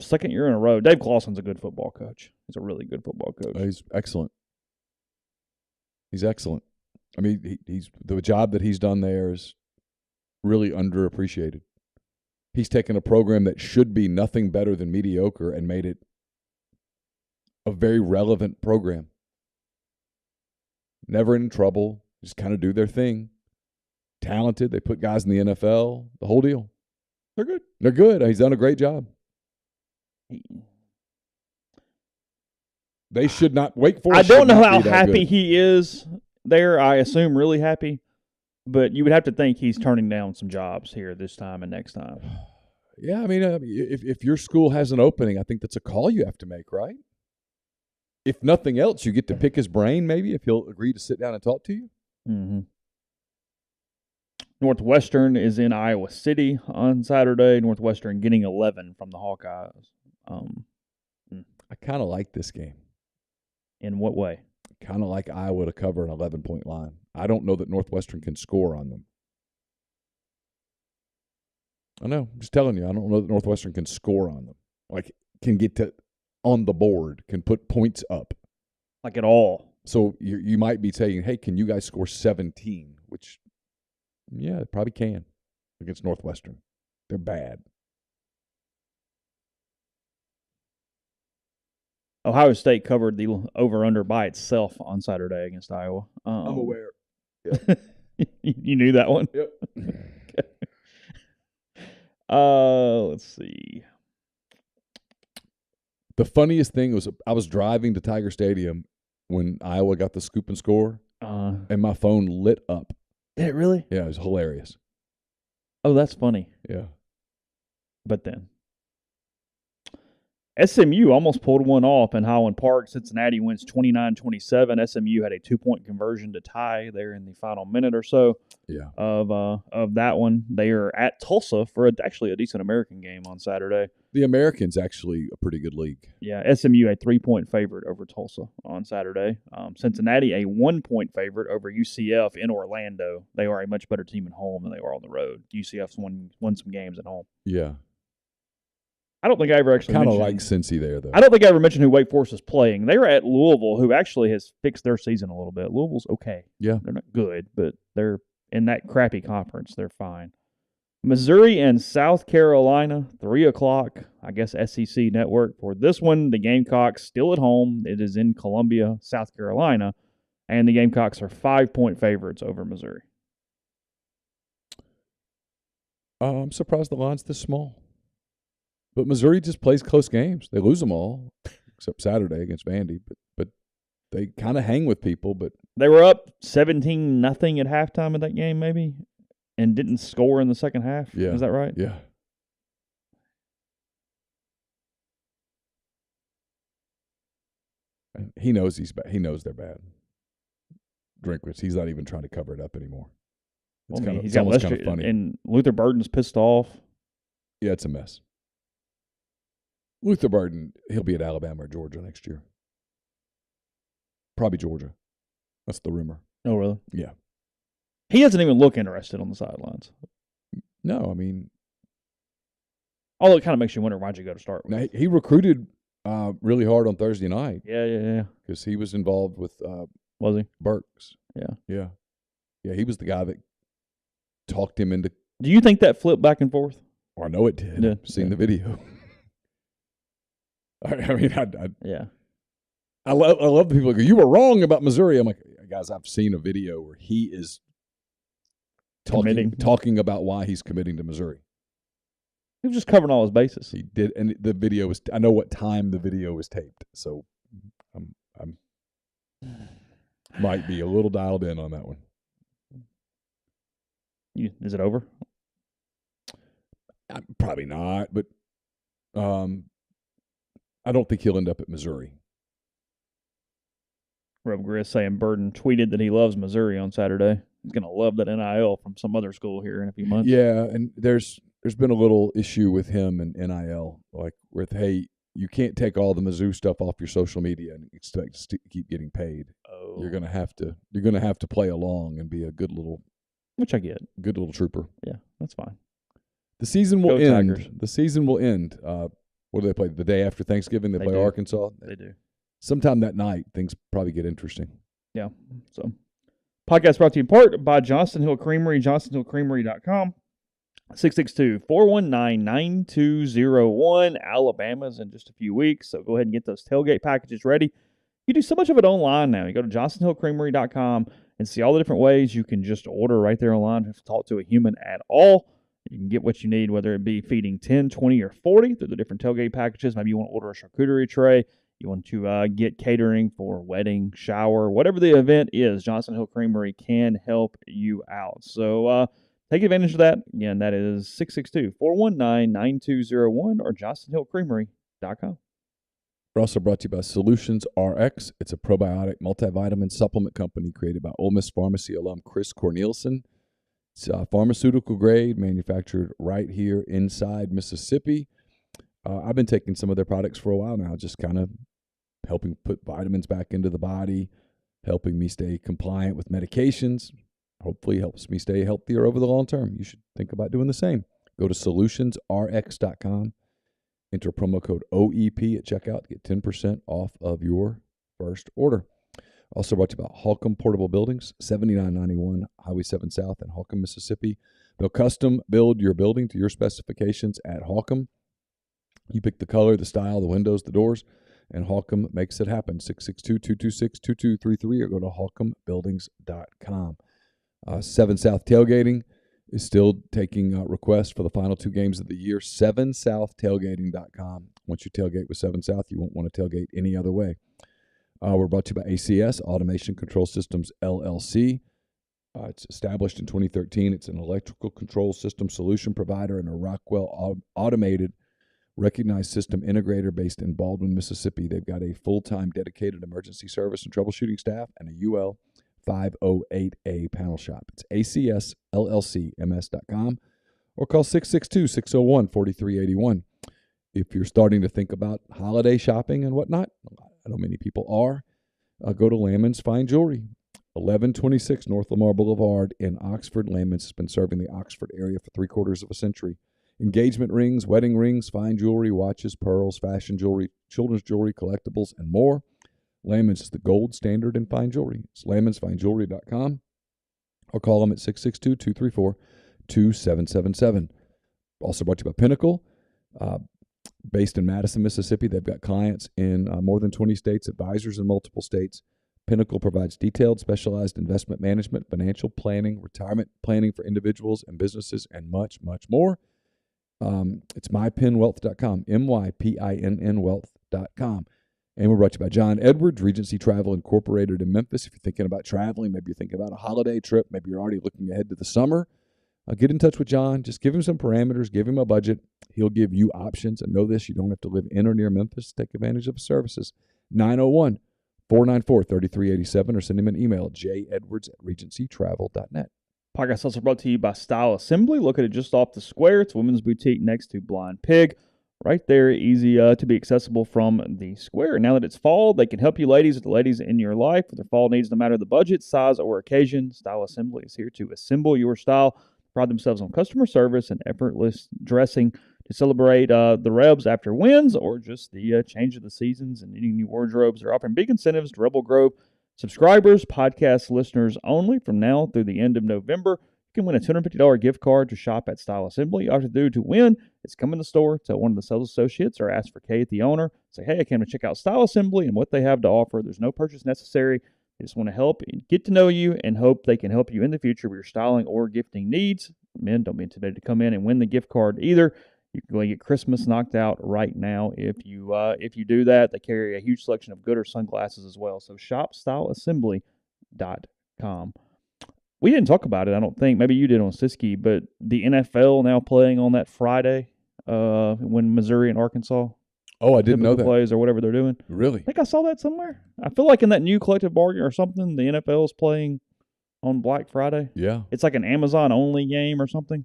Second year in a row. Dave Clawson's a good football coach. He's a really good football coach. He's excellent. He's excellent. I mean, he's the job that he's done there is really underappreciated. He's taken a program that should be nothing better than mediocre and made it a very relevant program. Never in trouble. Just kind of do their thing. Talented. They put guys in the NFL. The whole deal. They're good. They're good. He's done a great job. They should not. Wake Forest. I don't know how happy he is there. I assume really happy. But you would have to think he's turning down some jobs here this time and next time. Yeah, I mean, if your school has an opening, I think that's a call you have to make, right? If nothing else, you get to pick his brain maybe if he'll agree to sit down and talk to you. Mm-hmm. Northwestern is in Iowa City on Saturday. Northwestern getting 11 from the Hawkeyes. I kind of like this game. In what way? Kind of like Iowa to cover an 11-point line. I don't know that Northwestern can score on them. I know. I'm just telling you. I don't know that Northwestern can score on them. Like, can get to on the board, can put points up. Like at all. So you might be saying, hey, can you guys score 17? Which, yeah, it probably can against Northwestern. They're bad. Ohio State covered the over-under by itself on Saturday against Iowa. I'm aware. Yep. You knew that one? Yep. Okay. Let's see. The funniest thing was I was driving to Tiger Stadium when Iowa got the scoop and score, and my phone lit up. Did it really? Yeah, it was hilarious. Oh, that's funny. Yeah. But then. SMU almost pulled one off in Highland Park. Cincinnati wins 29-27. SMU had a 2-point conversion to tie there in the final minute or so of that one. They are at Tulsa for actually a decent American game on Saturday. The American's actually a pretty good league. Yeah, SMU a 3-point favorite over Tulsa on Saturday. Cincinnati a 1-point favorite over UCF in Orlando. They are a much better team at home than they are on the road. UCF's won some games at home. Yeah. I don't think I ever actually kind of like Cincy there, though. I don't think I ever mentioned who Wake Forest is playing. They were at Louisville, who actually has fixed their season a little bit. Louisville's okay. Yeah. They're not good, but they're in that crappy conference. They're fine. Missouri and South Carolina, 3 o'clock, I guess SEC network. For this one, the Gamecocks still at home. It is in Columbia, South Carolina, and the Gamecocks are 5-point favorites over Missouri. I'm surprised the line's this small. But Missouri just plays close games. They lose them all, except Saturday against Vandy. But they kind of hang with people. But they were up 17-0 at halftime of that game, maybe, and didn't score in the second half. Yeah. Is that right? Yeah. And he knows he knows they're bad. Drinkwitz, he's not even trying to cover it up anymore. It's almost kind of funny. And Luther Burden's pissed off. Yeah, it's a mess. Luther Burden, he'll be at Alabama or Georgia next year. Probably Georgia. That's the rumor. Oh, really? Yeah. He doesn't even look interested on the sidelines. No, I mean. Although it kind of makes you wonder, why'd you go to start with? Now, he recruited really hard on Thursday night. Yeah. Because he was involved with was he? Burks. Yeah. Yeah, he was the guy that talked him into. Do you think that flipped back and forth? Oh, I know it did. Yeah. I've seen the video. I mean, I love the people who go, you were wrong about Missouri. I'm like, guys, I've seen a video where he is talking about why he's committing to Missouri. He was just covering all his bases. He did, and the video was. I know what time the video was taped, so I'm might be a little dialed in on that one. Is it over? Probably not, but I don't think he'll end up at Missouri. Rob Gris saying Burden tweeted that he loves Missouri on Saturday. He's going to love that NIL from some other school here in a few months. Yeah, and there's been a little issue with him and NIL, like with, hey, you can't take all the Mizzou stuff off your social media and expect to keep getting paid. Oh. You're gonna have to play along and be a good little, which I get, good little trooper. Yeah, that's fine. The season will end. Tigers. The season will end. What do they play? The day after Thanksgiving, they play do. Arkansas. They do. Sometime that night, things probably get interesting. Yeah. So, podcast brought to you in part by Johnston Hill Creamery, johnstonhillcreamery.com. 662-419-9201. Alabama's in just a few weeks, so go ahead and get those tailgate packages ready. You do so much of it online now. You go to johnstonhillcreamery.com and see all the different ways you can just order right there online. Have to talk to a human at all. You can get what you need, whether it be feeding 10, 20, or 40 through the different tailgate packages. Maybe you want to order a charcuterie tray. You want to get catering for wedding, shower, whatever the event is, Johnston Hill Creamery can help you out. So take advantage of that. Again, that is 662-419-9201 or johnstonhillcreamery.com. We're also brought to you by Solutions RX. It's a probiotic multivitamin supplement company created by Ole Miss Pharmacy alum Chris Cornelison. It's pharmaceutical grade, manufactured right here inside Mississippi. I've been taking some of their products for a while now, just kind of helping put vitamins back into the body, helping me stay compliant with medications. Hopefully helps me stay healthier over the long term. You should think about doing the same. Go to solutionsrx.com. Enter promo code OEP at checkout to get 10% off of your first order. Also brought to you by Holcomb Portable Buildings, 7991 Highway 7 South in Holcomb, Mississippi. They'll custom build your building to your specifications at Holcomb. You pick the color, the style, the windows, the doors, and Holcomb makes it happen. 662-226-2233 or go to holcombbuildings.com. 7 South Tailgating is still taking requests for the final 2 games of the year. 7southtailgating.com. Once you tailgate with 7 South, you won't want to tailgate any other way. We're brought to you by ACS, Automation Control Systems, LLC. It's established in 2013. It's an electrical control system solution provider and a Rockwell automated recognized system integrator based in Baldwin, Mississippi. They've got a full-time dedicated emergency service and troubleshooting staff and a UL 508A panel shop. It's acsllcms.com or call 662-601-4381. If you're starting to think about holiday shopping and whatnot, I know many people are, go to Lammon's Fine Jewelry, 1126 North Lamar Boulevard in Oxford. Lammon's has been serving the Oxford area for 3/4 of a century. Engagement rings, wedding rings, fine jewelry, watches, pearls, fashion jewelry, children's jewelry, collectibles, and more. Lammon's is the gold standard in fine jewelry. It's lammonsfinejewelry.com or call them at 662-234-2777. Also brought to you by Pinnacle. Based in Madison, Mississippi, they've got clients in more than 20 states, advisors in multiple states. Pinnacle provides detailed, specialized investment management, financial planning, retirement planning for individuals and businesses, and much, much more. It's mypinwealth.com, MYPINN wealth.com. And we're brought to you by John Edwards, Regency Travel Incorporated in Memphis. If you're thinking about traveling, maybe you're thinking about a holiday trip, maybe you're already looking ahead to the summer, get in touch with John. Just give him some parameters, give him a budget. He'll give you options. And know this, you don't have to live in or near Memphis to take advantage of his services. 901-494-3387 or send him an email, jedwards@regencytravel.net. Podcast also brought to you by Style Assembly, located just off the square. It's a women's boutique next to Blind Pig. Right there, easy to be accessible from the square. Now that it's fall, they can help you ladies with the ladies in your life with their fall needs, no matter the budget, size, or occasion. Style Assembly is here to assemble your style. Pride themselves on customer service and effortless dressing to celebrate the Rebs after wins or just the change of the seasons and needing new wardrobes. They're offering big incentives to Rebel Grove subscribers, podcast listeners only from now through the end of November. You can win a $250 gift card to shop at Style Assembly. All you have to do to win is come in the store, tell one of the sales associates, or ask for Kate, the owner. Say, hey, I came to check out Style Assembly and what they have to offer. There's no purchase necessary. They just want to help and get to know you and hope they can help you in the future with your styling or gifting needs. Men, don't be intimidated to come in and win the gift card either. You can go and get Christmas knocked out right now if you do that. They carry a huge selection of Gooder sunglasses as well. So shop styleassembly.com. We didn't talk about it, I don't think. Maybe you did on Siski, but the NFL now playing on that Friday when Missouri and Arkansas. Oh, I didn't know that. Plays or whatever they're doing. Really? I think I saw that somewhere. I feel like in that new collective bargain or something, the NFL is playing on Black Friday. Yeah. It's like an Amazon-only game or something.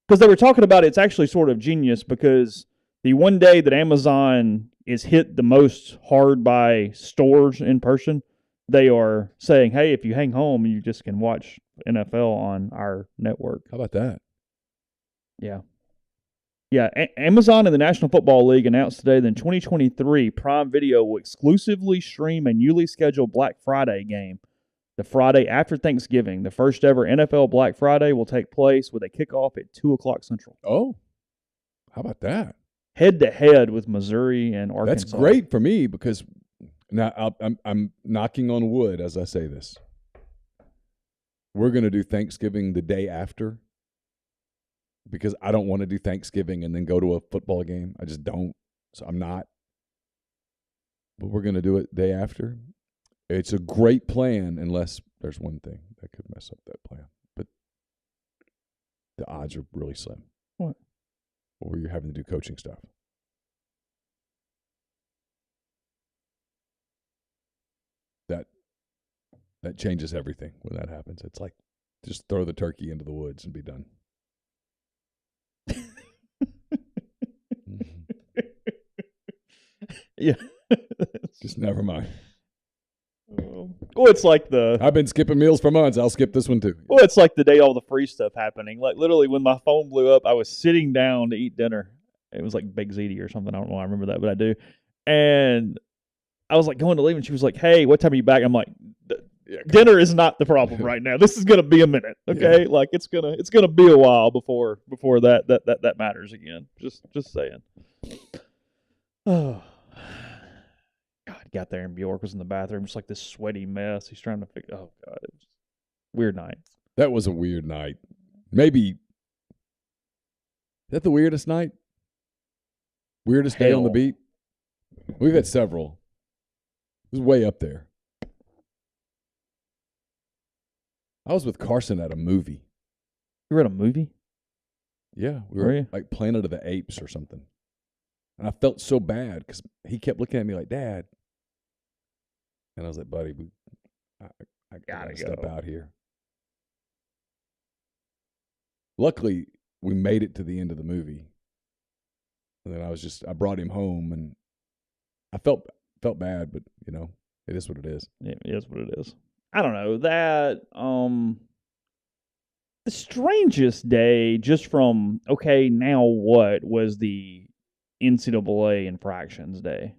Because they were talking about it's actually sort of genius because the one day that Amazon is hit the most hard by stores in person, they are saying, hey, if you hang home, you just can watch NFL on our network. How about that? Yeah. Yeah, Amazon and the National Football League announced today that in 2023, Prime Video will exclusively stream a newly scheduled Black Friday game the Friday after Thanksgiving. The first ever NFL Black Friday will take place with a kickoff at 2 o'clock Central. Oh, how about that? Head-to-head with Missouri and Arkansas. That's great for me because now I'm knocking on wood as I say this. We're going to do Thanksgiving the day after because I don't want to do Thanksgiving and then go to a football game. I just don't. So I'm not. But we're going to do it day after. It's a great plan unless there's one thing that could mess up that plan. But the odds are really slim. What? Where you're having to do coaching stuff. That changes everything when that happens. It's like just throw the turkey into the woods and be done. Yeah. Just never mind. Well, it's like I've been skipping meals for months. I'll skip this one too. Well, it's like the day all the free stuff happening. Like literally when my phone blew up, I was sitting down to eat dinner. It was like Big Ziti or something. I don't know why I remember that, but I do. And I was like going to leave and she was like, hey, what time are you back? I'm like, dinner is not the problem right now. This is going to be a minute. Okay. Yeah. Like it's going to be a while before that matters again. Just saying. Oh, God, got there and Bjork was in the bathroom, just like this sweaty mess. He's trying to figure. Oh God, it was a weird night. That was a weird night. Maybe is that the weirdest night? Weirdest day on the beat? We've had several. It was way up there. I was with Carson at a movie. You were at a movie? Yeah, we were like Planet of the Apes or something. And I felt so bad because he kept looking at me like, Dad. And I was like, buddy, I gotta step out here. Luckily, we made it to the end of the movie. And then I brought him home, and I felt bad, but, it is what it is. It is what it is. I don't know. That, the strangest day, just from, okay, now what, was the NCAA infractions day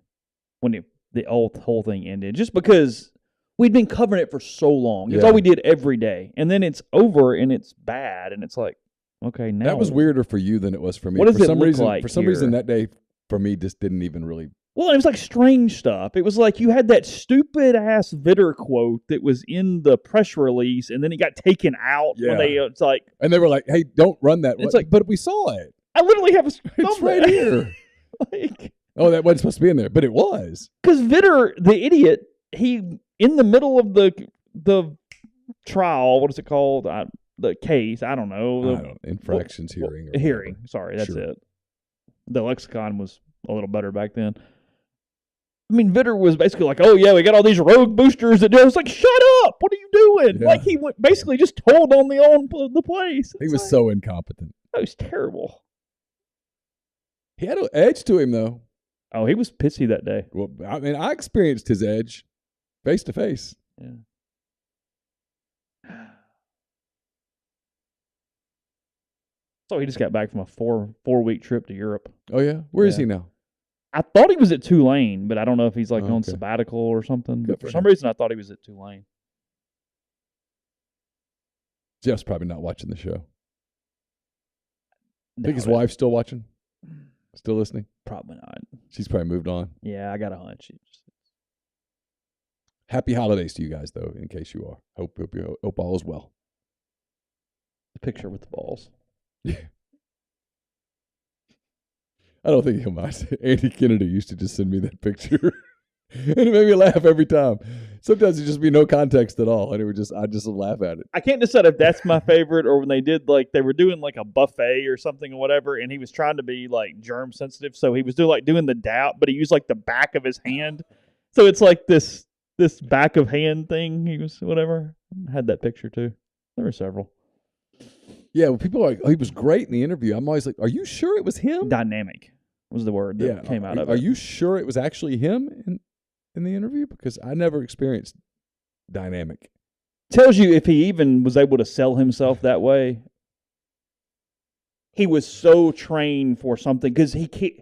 when the whole thing ended. Just because we'd been covering it for so long. It's all we did every day. And then it's over, and it's bad, and it's like, okay, now. That was weirder for you than it was for me. What does it look like For some reason, that day for me just didn't even really. Well, it was like strange stuff. It was like you had that stupid-ass Vitter quote that was in the press release, and then it got taken out. Yeah. It's like. And they were like, hey, don't run that. It's like, but we saw it. I literally have a It's right here. Like, oh, that wasn't supposed to be in there, but it was. Because Vitter, the idiot, he, in the middle of the trial, what is it called? The case, I don't know. Infractions hearing. Hearing, sorry, that's Sure. it. The lexicon was a little better back then. I mean, Vitter was basically like, oh, yeah, we got all these rogue boosters that do. I was like, shut up. What are you doing? Yeah. Like, he basically just told on the place. He was so incompetent. That was terrible. He had an edge to him, though. Oh, he was pissy that day. Well, I mean, I experienced his edge face to face. Yeah. So he just got back from a four-week trip to Europe. Oh, yeah? Where is he now? I thought he was at Tulane, but I don't know if he's like on Okay. sabbatical or something. Good But for for some him. reason, I thought he was at Tulane. Jeff's probably not watching the show. I think his Doubt it. wife's still watching? Still listening? Probably not. She's probably moved on. Yeah, I got a hunch. Happy holidays to you guys, though, in case you are. Hope all is well. The picture with the balls. Yeah. I don't think he'll mind. Andy Kennedy used to just send me that picture. And it made me laugh every time. Sometimes it'd just be no context at all. And I just laugh at it. I can't decide if that's my favorite or when they were doing like a buffet or something or whatever, and he was trying to be like germ sensitive. So he was doing the dap, but he used like the back of his hand. So it's like this back of hand thing. He was whatever. I had that picture too. There were several. Yeah, well, people are like, oh, he was great in the interview. I'm always like, are you sure it was him? Dynamic was the word that came out of it. Are you sure it was actually him in the interview? Because I never experienced dynamic. Tells you if he even was able to sell himself that way. He was so trained for something because he can't.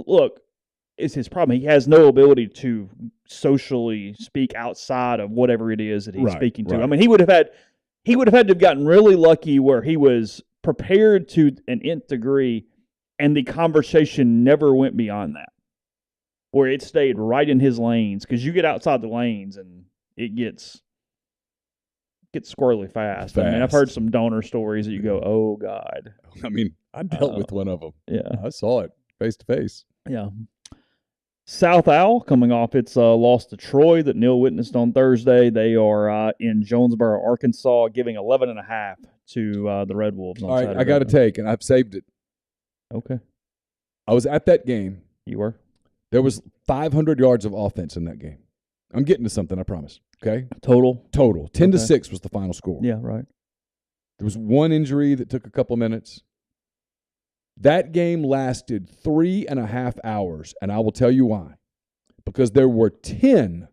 Look, it's his problem. He has no ability to socially speak outside of whatever it is that he's speaking to. Right. I mean, he would have had to have gotten really lucky where he was prepared to an nth degree, and the conversation never went beyond that, where it stayed right in his lanes. Because you get outside the lanes and it gets squirrely fast. I mean, I've heard some donor stories that you go, oh God. I mean, I dealt with one of them. Yeah, I saw it face to face. yeah. South Owl coming off its loss to Troy that Neal witnessed on Thursday. They are in Jonesboro, Arkansas, giving 11.5 to the Red Wolves on All right, Saturday. I got a take, and I've saved it. Okay. I was at that game. You were? There was 500 yards of offense in that game. I'm getting to something, I promise. Okay? Total? 10-6 was the final score. Yeah, right. There was one injury that took a couple minutes. That game lasted 3.5 hours, and I will tell you why. Because there were 10,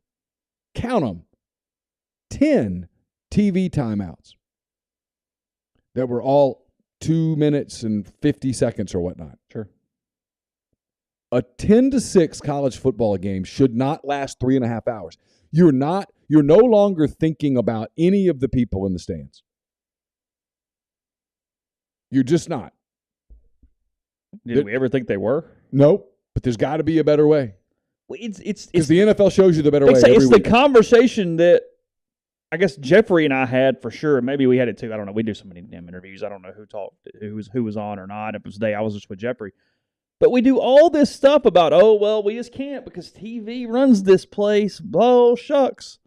count them, 10 TV timeouts that were all 2 minutes and 50 seconds or whatnot. Sure. A 10-6 college football game should not last 3.5 hours. You're no longer thinking about any of the people in the stands. You're just not. Did we ever think they were? Nope. But there's got to be a better way. Well, it's Because the NFL shows you the better way. It's the conversation that I guess Jeffrey and I had for sure. Maybe we had it too. I don't know. We do so many damn interviews. I don't know who talked, who was on or not. If it was today, I was just with Jeffrey. But we do all this stuff about, oh, well, we just can't because TV runs this place. Blah, shucks.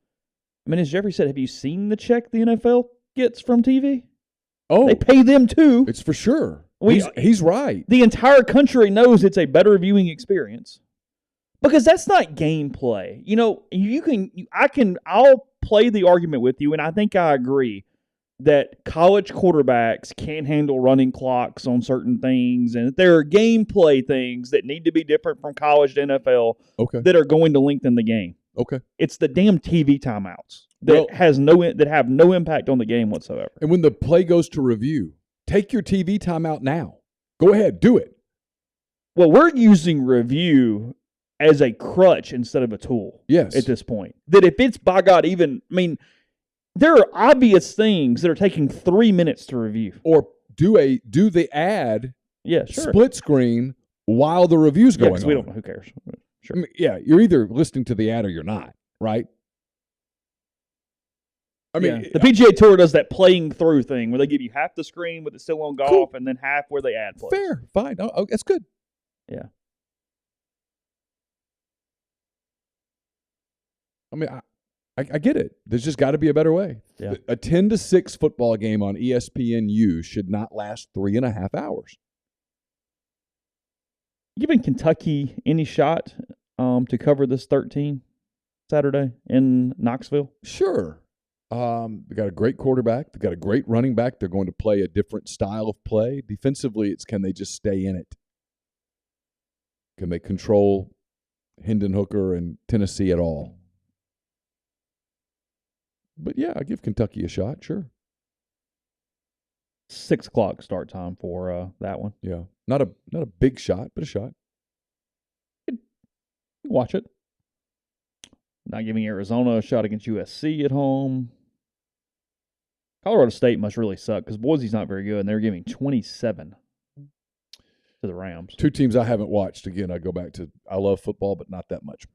I mean, as Jeffrey said, have you seen the check the NFL gets from TV? Oh, they pay them too. it's for sure. He's right. The entire country knows it's a better viewing experience because that's not gameplay. I'll play the argument with you, and I think I agree that college quarterbacks can't handle running clocks on certain things, and that there are gameplay things that need to be different from college to NFL that are going to lengthen the game. Okay. It's the damn TV timeouts that have no impact on the game whatsoever. And when the play goes to review, take your TV timeout now. Go ahead, do it. Well, we're using review as a crutch instead of a tool. Yes. At this point. That if it's, by God, there are obvious things that are taking 3 minutes to review. Or do the ad split screen while the review's going on. We don't know. Who cares? Sure. You're either listening to the ad or you're not, right? The PGA Tour does that playing through thing where they give you half the screen with it still on golf and then half where they add plays. Fair, fine. Oh, that's good. Yeah. I get it. There's just got to be a better way. Yeah. A 10-6 football game on ESPNU should not last 3.5 hours. Giving Kentucky any shot to cover this 13 Saturday in Knoxville? Sure. They got a great quarterback. They got a great running back. They're going to play a different style of play. Defensively, it's can they just stay in it? Can they control Hendon Hooker and Tennessee at all? But yeah, I give Kentucky a shot, sure. 6 o'clock start time for that one. Yeah, not a big shot, but a shot. Watch it. Not giving Arizona a shot against USC at home. Colorado State must really suck because Boise's not very good, and they're giving 27 to the Rams. 2 teams I haven't watched. Again, I go back to I love football, but not that much.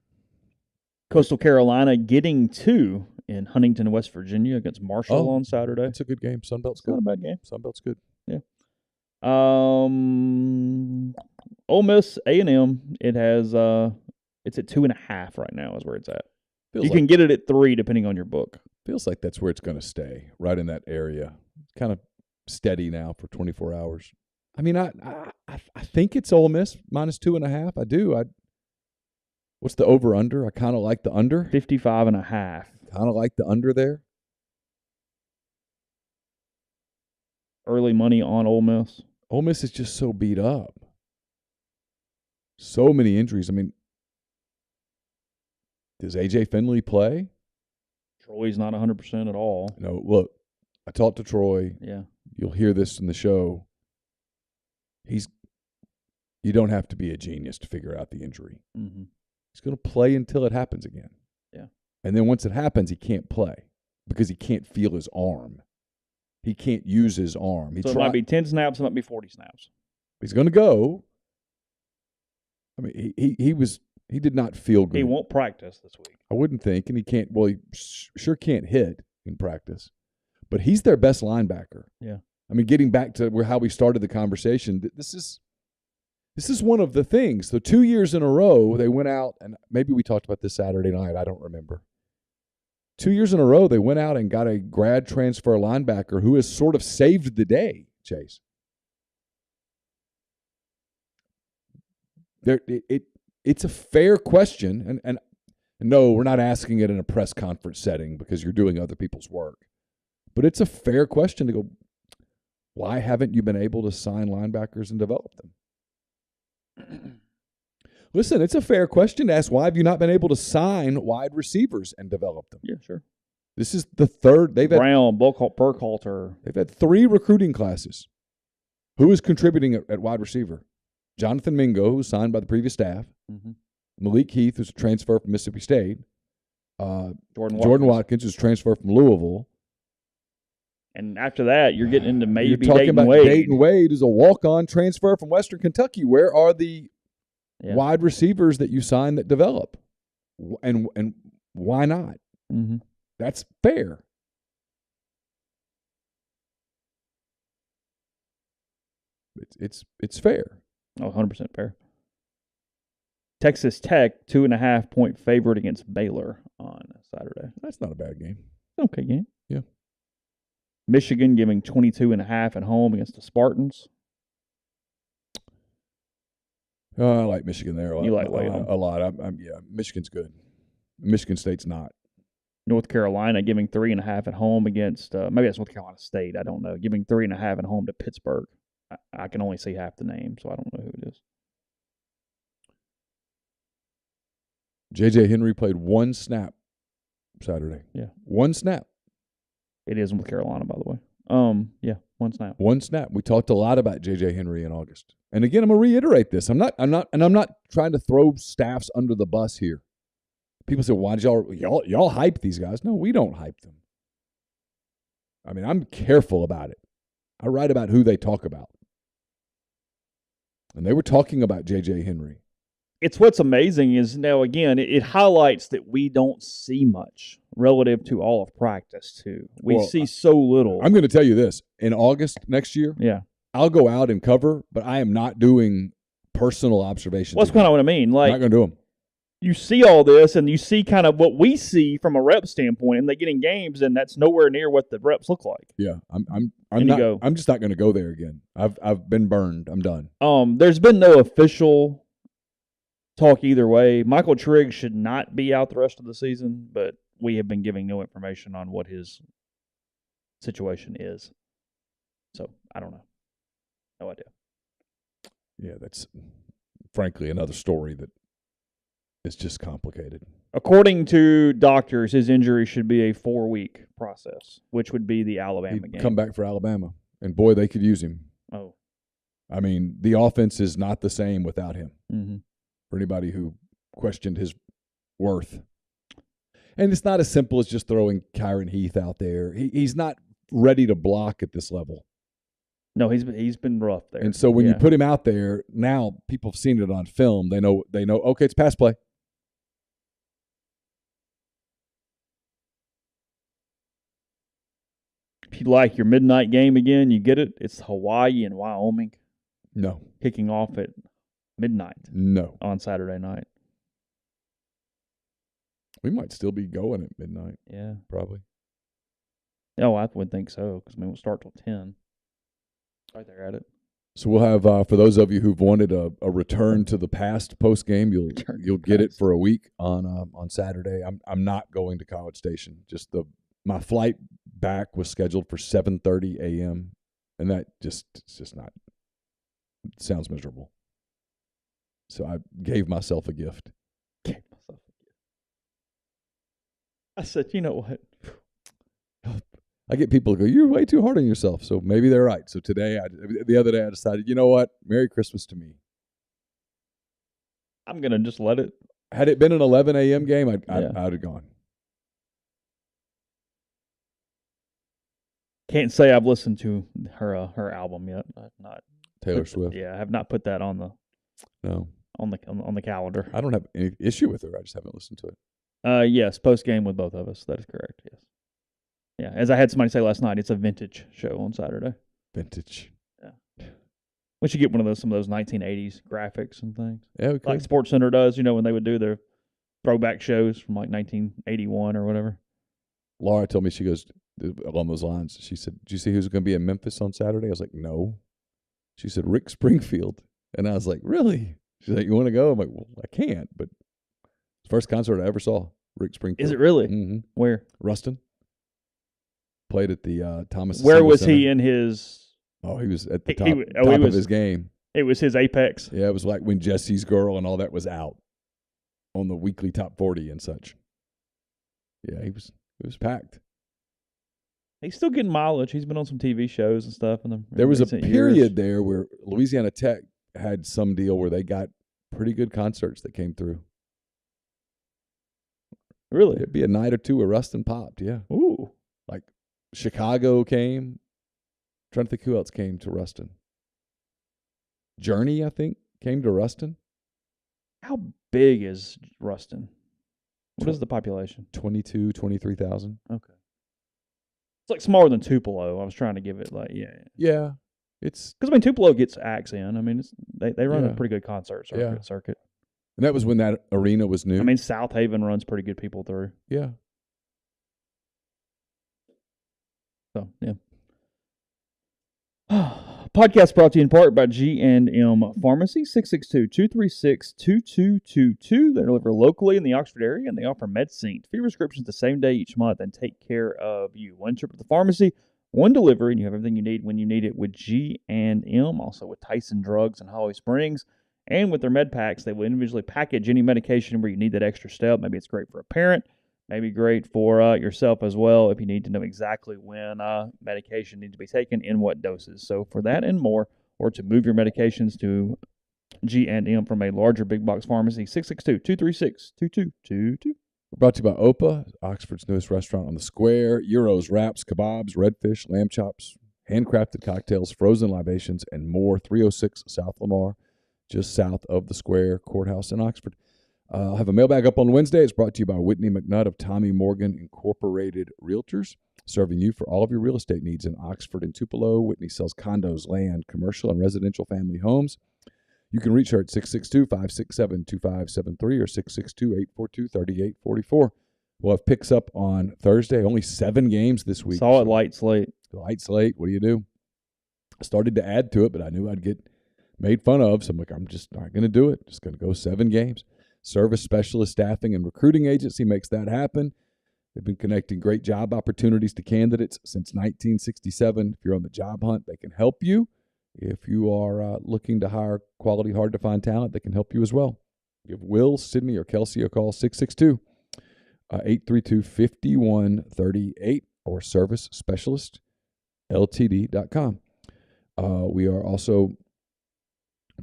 Coastal Carolina getting 2 in Huntington, West Virginia against Marshall on Saturday. It's a good game. Sunbelt's good. Not a bad game. Sunbelt's good. Yeah. Ole Miss A&M. It has it's at 2.5 right now is where it's at. You can get it at 3 depending on your book. Feels like that's where it's going to stay, right in that area. Kind of steady now for 24 hours. I mean, I think it's Ole Miss minus 2.5. I do. What's the over-under? I kind of like the under. 55.5. Kind of like the under there. Early money on Ole Miss. Ole Miss is just so beat up. So many injuries. I mean, does A.J. Finley play? Troy's not 100% at all. No, look, I talked to Troy. Yeah. You'll hear this in the show. You don't have to be a genius to figure out the injury. Mm-hmm. He's going to play until it happens again. Yeah. And then once it happens, he can't play because he can't feel his arm. He can't use his arm. It might be 10 snaps, it might be 40 snaps. He's going to go. I mean, he did not feel good. He won't practice this week. I wouldn't think, and he can't. Well, he sure can't hit in practice, but he's their best linebacker. Yeah. I mean, getting back to how we started the conversation, this is one of the things. So 2 years in a row, they went out, and maybe we talked about this Saturday night. I don't remember. 2 years in a row, they went out and got a grad transfer linebacker who has sort of saved the day, Chase. It's a fair question, and no, we're not asking it in a press conference setting because you're doing other people's work. But it's a fair question to go, why haven't you been able to sign linebackers and develop them? Listen, it's a fair question to ask, why have you not been able to sign wide receivers and develop them? Yeah, sure. This is the third. Brown, Burkhalter. They've had 3 recruiting classes. Who is contributing at wide receiver? Jonathan Mingo, who was signed by the previous staff. Mm-hmm. Malik Heath, who's a transfer from Mississippi State. Jordan Watkins, who's transferred from Louisville. And after that, you're getting into maybe you're talking Dayton about Wade. Dayton Wade is a walk-on transfer from Western Kentucky. Where are the wide receivers that you sign that develop? And why not? Mm-hmm. That's fair. It's fair. Oh, 100% fair. Texas Tech, 2.5-point favorite against Baylor on Saturday. That's not a bad game. Okay game. Yeah. Michigan giving 22.5 at home against the Spartans. I like Michigan there. You like laying them. A lot. Yeah, Michigan's good. Michigan State's not. North Carolina giving 3.5 at home against maybe that's North Carolina State. I don't know. Giving 3.5 at home to Pittsburgh. I can only see half the name, so I don't know who it is. J.J. Henry played one snap Saturday. Yeah, one snap. It is North Carolina, by the way. Yeah, one snap. One snap. We talked a lot about J.J. Henry in August, and again, I'm gonna reiterate this. I'm not trying to throw staffs under the bus here. People say, "Why did y'all hype these guys?" No, we don't hype them. I mean, I'm careful about it. I write about who they talk about, and they were talking about J.J. Henry. It's what's amazing is now again it highlights that we don't see much relative to all of practice too. We see so little. I'm going to tell you this: in August next year, yeah, I'll go out and cover, but I am not doing personal observations. Well, that's kind of what I mean. Like, I'm not going to do them. You see all this, and you see kind of what we see from a rep standpoint, and they get in games, and that's nowhere near what the reps look like. Yeah, I'm just not going to go there again. I've been burned. I'm done. There's been no official talk either way. Michael Trigg should not be out the rest of the season, but we have been giving no information on what his situation is. So I don't know. No idea. Yeah, that's frankly another story that is just complicated. According to doctors, his injury should be a 4-week process, which would be the Alabama game. Come back for Alabama, and boy, they could use him. Oh, I mean, the offense is not the same without him. Mm-hmm. For anybody who questioned his worth, and it's not as simple as just throwing Kyron Heath out there. He's not ready to block at this level. No, he's been rough there. And so when you put him out there, now people have seen it on film. They know. Okay, it's pass play. If you like your midnight game again, you get it. It's Hawaii and Wyoming. No. Kicking off at midnight. No. On Saturday night. We might still be going at midnight. Yeah. Probably. Oh, I would think so, because we won't start till 10. Right there at it. So we'll have, for those of you who've wanted a return to the past post game, you'll get it for a week on Saturday. I'm not going to College Station. Just my flight back was scheduled for 7:30 a.m. and that it's just not. It sounds miserable. So I gave myself a gift. I said, you know what? I get people who go, "You're way too hard on yourself." So maybe they're right. So the other day, I decided, you know what? Merry Christmas to me. I'm gonna just let it. Had it been an 11 a.m. game, I'd have gone. Can't say I've listened to her album yet. I've not Taylor Swift. Yeah, I have not put that on the on the calendar. I don't have any issue with her. I just haven't listened to it. Yes, post game with both of us. That is correct. Yes. Yeah, as I had somebody say last night, it's a vintage show on Saturday. Vintage. Yeah. We should get some of those 1980s graphics and things. Yeah, we could. Like SportsCenter does, when they would do their throwback shows from like 1981 or whatever. Laura told me, she goes, along those lines, she said, "Did you see who's going to be in Memphis on Saturday?" I was like, "No." She said, "Rick Springfield." And I was like, "Really?" She's like, "You want to go?" I'm like, "Well, I can't." But it's the first concert I ever saw, Rick Springfield. Is it really? Mm-hmm. Where? Ruston. Played at the Thomas. Where was Center. he in his? Oh, he was at the top of his game. It was his apex. Yeah, it was like when Jesse's Girl and all that was out on the weekly top 40 and such. Yeah, it was packed. He's still getting mileage. He's been on some TV shows and stuff. There was a period there where Louisiana Tech had some deal where they got pretty good concerts that came through. Really? It'd be a night or two where Ruston popped, yeah. Ooh. Like Chicago came. I'm trying to think who else came to Ruston. Journey, I think, came to Ruston. How big is Ruston? What is the population? 23,000. Okay. It's like smaller than Tupelo. I was trying to give it Yeah. It's because Tupelo gets acts in. I mean, they run a pretty good concert circuit. And that was when that arena was new. I mean, South Haven runs pretty good people through. Yeah. So yeah. Podcast brought to you in part by G&M Pharmacy, 662-236-2222. They deliver locally in the Oxford area, and they offer MedSync, free prescriptions the same day each month, and take care of you. One trip to the pharmacy, one delivery, and you have everything you need when you need it with G&M, also with Tyson Drugs in Holly Springs. And with their med packs, they will individually package any medication where you need that extra step. Maybe it's great for a parent, maybe great for yourself as well if you need to know exactly when medication needs to be taken in what doses. So for that and more, or to move your medications to G&M from a larger big box pharmacy, 662-236-2222. We're brought to you by Opa, Oxford's newest restaurant on the square. Gyros, wraps, kebabs, redfish, lamb chops, handcrafted cocktails, frozen libations, and more. 306 South Lamar, just south of the square courthouse in Oxford. I'll have a mailbag up on Wednesday. It's brought to you by Whitney McNutt of Tommy Morgan Incorporated Realtors, serving you for all of your real estate needs in Oxford and Tupelo. Whitney sells condos, land, commercial, and residential family homes. You can reach her at 662-567-2573 or 662-842-3844. We'll have picks up on Thursday. Only 7 games this week. Solid light slate. Light slate. What do? I started to add to it, but I knew I'd get made fun of, so I'm like, I'm just not going to do it. Just going to go 7 games. Service Specialist Staffing and Recruiting Agency makes that happen. They've been connecting great job opportunities to candidates since 1967. If you're on the job hunt, they can help you. If you are looking to hire quality, hard-to-find talent, they can help you as well. Give Will, Sydney, or Kelsey a call, 662-832-5138 or servicespecialistltd.com. We are also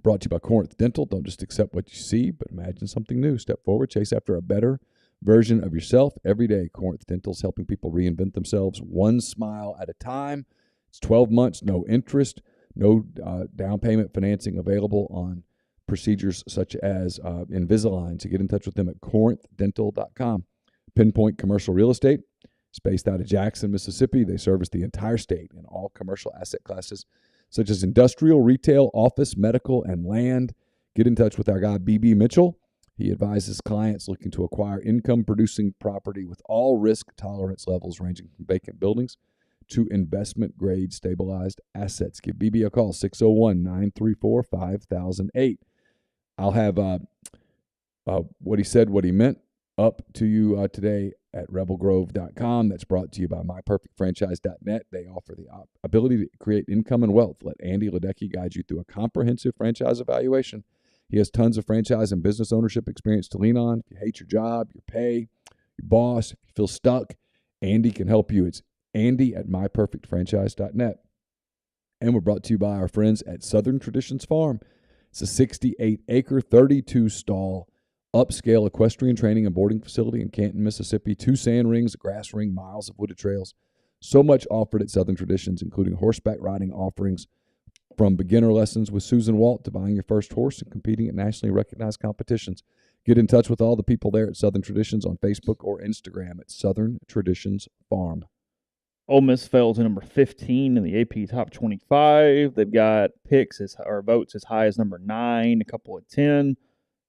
brought to you by Corinth Dental. Don't just accept what you see, but imagine something new. Step forward, chase after a better version of yourself every day. Corinth Dental is helping people reinvent themselves one smile at a time. It's 12 months, no interest, no down payment financing available on procedures such as Invisalign. So get in touch with them at corinthdental.com. Pinpoint Commercial Real Estate is based out of Jackson, Mississippi. They service the entire state in all commercial asset classes, such as industrial, retail, office, medical, and land. Get in touch with our guy, B.B. Mitchell. He advises clients looking to acquire income-producing property with all risk tolerance levels ranging from vacant buildings to investment-grade stabilized assets. Give B.B. a call, 601-934-5008. I'll have what he said, what he meant, up to you today at rebelgrove.com. That's brought to you by myperfectfranchise.net. They offer the ability to create income and wealth. Let Andy Ledecky guide you through a comprehensive franchise evaluation. He has tons of franchise and business ownership experience to lean on. If you hate your job, your pay, your boss, if you feel stuck, Andy can help you. It's Andy at myperfectfranchise.net. And we're brought to you by our friends at Southern Traditions Farm. It's a 68-acre, 32-stall upscale equestrian training and boarding facility in Canton, Mississippi. 2 sand rings, a grass ring, miles of wooded trails. So much offered at Southern Traditions, including horseback riding offerings from beginner lessons with Susan Walt to buying your first horse and competing at nationally recognized competitions. Get in touch with all the people there at Southern Traditions on Facebook or Instagram at Southern Traditions Farm. Ole Miss fell to number 15 in the AP Top 25. They've got picks or votes as high as number 9, a couple at 10.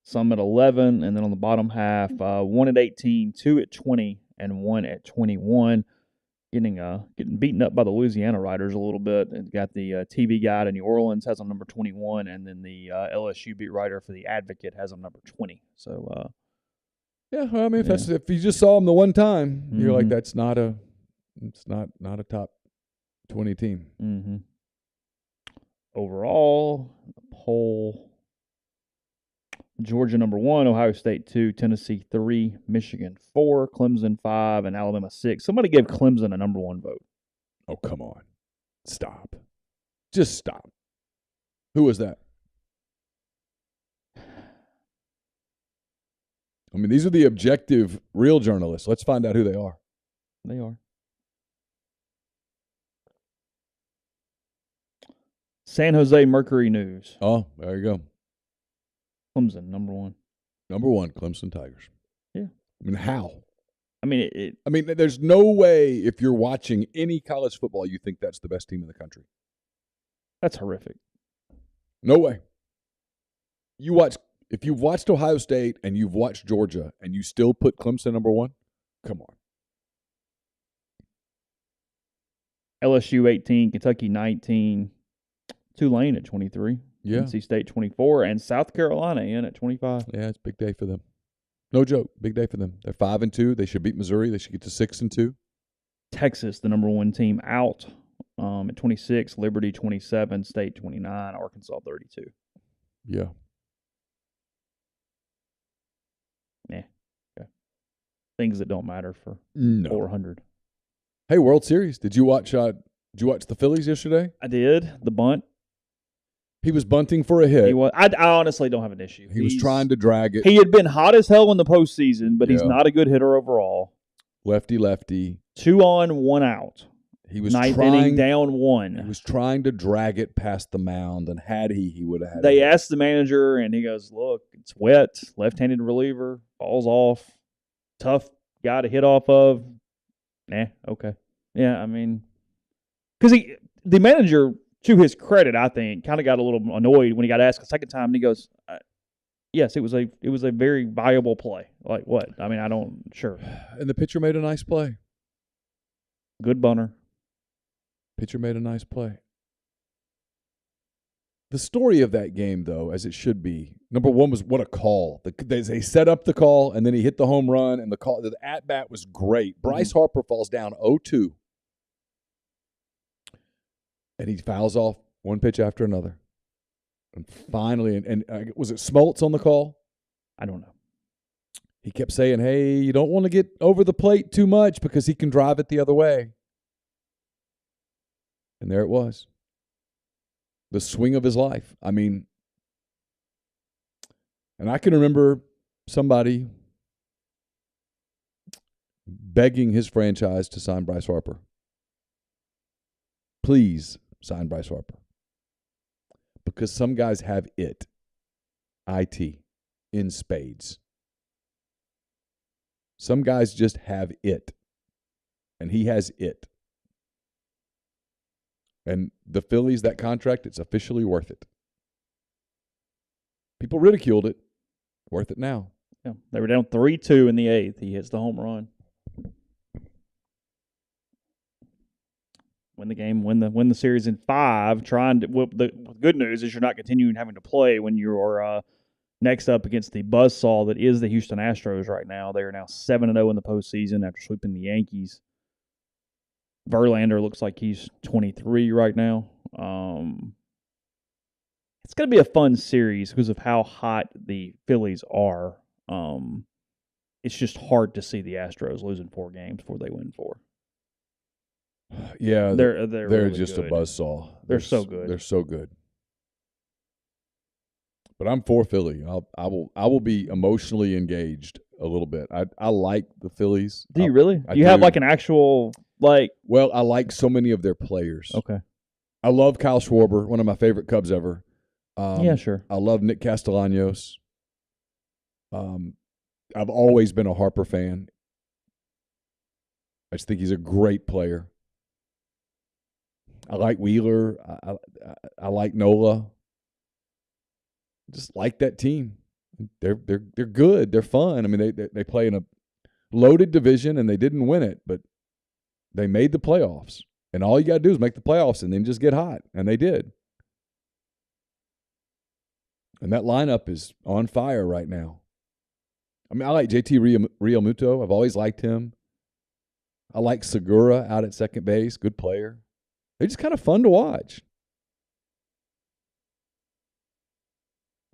Some at 11, and then on the bottom half, 1 at 18, 2 at 20, and 1 at 21. Getting beaten up by the Louisiana Riders a little bit. It's got the TV guy in New Orleans has on number 21, and then the LSU beat writer for the Advocate has on number 20. So, yeah, well, I mean, if you just saw them the one time, you're like, Mm-hmm. that's not a top 20 team. Mm-hmm. Overall, the poll. Georgia number 1, Ohio State 2, Tennessee 3, Michigan 4, Clemson 5, and Alabama 6. Somebody gave Clemson a number 1 vote. Oh, come on. Stop. Just stop. Who was that? I mean, these are the objective, real journalists. Let's find out who they are. They are. San Jose Mercury News. Oh, there you go. Clemson, number 1. Number 1, Clemson Tigers. Yeah. I mean, how? I mean, there's no way if you're watching any college football you think that's the best team in the country. That's horrific. No way. If you've watched Ohio State and you've watched Georgia and you still put Clemson number 1, come on. LSU 18, Kentucky 19, Tulane at 23. Yeah. NC State 24, and South Carolina in at 25. Yeah, it's a big day for them. No joke, big day for them. They're 5-2. They should beat Missouri. They should get to 6-2. Texas, the number 1 team, out at 26. Liberty 27. State 29. Arkansas 32. Yeah. Yeah. Okay. Things that don't matter for 400. Hey, World Series. Did you watch the Phillies yesterday? I did. The bunt. He was bunting for a hit. He was. I honestly don't have an issue. He was trying to drag it. He had been hot as hell in the postseason, but he's Yeah. not a good hitter overall. Lefty. 2 on, 1 out. He was Ninth trying inning, down 1. He was trying to drag it past the mound, and had he would have had They it. asked the manager, and he goes, "Look, it's wet. Left-handed reliever, falls off. Tough guy to hit off of." Okay. Yeah, I mean, because the manager, to his credit, I think, kind of got a little annoyed when he got asked a second time, and he goes, "Yes, it was a very viable play." Like what? I mean, sure. And the pitcher made a nice play. Good bunter. Pitcher made a nice play. The story of that game, though, as it should be, number one was what a call. They set up the call, and then he hit the home run, and the at-bat was great. Bryce Harper falls down 0-2. And he fouls off one pitch after another. And finally, and was it Smoltz on the call? I don't know. He kept saying, hey, you don't want to get over the plate too much because he can drive it the other way. And there it was. The swing of his life. I mean, and I can remember somebody begging his franchise to sign Bryce Harper. Please sign Bryce Harper. Because some guys have it, in spades. Some guys just have it, and he has it. And the Phillies, that contract, it's officially worth it. People ridiculed it. Worth it now. Yeah, they were down 3-2 in the 8th. He hits the home run. Win the game, win the series in 5. The good news is you're not continuing having to play when you're next up against the buzzsaw that is the Houston Astros right now. They are now 7-0 in the postseason after sweeping the Yankees. Verlander looks like he's 23 right now. It's going to be a fun series because of how hot the Phillies are. It's just hard to see the Astros losing 4 games before they win 4. Yeah, they're really just good. A buzzsaw. They're so good. They're so good. But I'm for Philly. I will be emotionally engaged a little bit. I like the Phillies. Do you really? I Do you have like an actual like? Well, I like so many of their players. Okay. I love Kyle Schwarber, one of my favorite Cubs ever. Yeah, sure. I love Nick Castellanos. I've always been a Harper fan. I just think he's a great player. I like Wheeler. I like Nola. Just like that team. They're good. They're fun. I mean, they play in a loaded division and they didn't win it, but they made the playoffs. And all you got to do is make the playoffs and then just get hot, and they did. And that lineup is on fire right now. I mean, I like JT Realmuto. I've always liked him. I like Segura out at second base. Good player. They're just kind of fun to watch.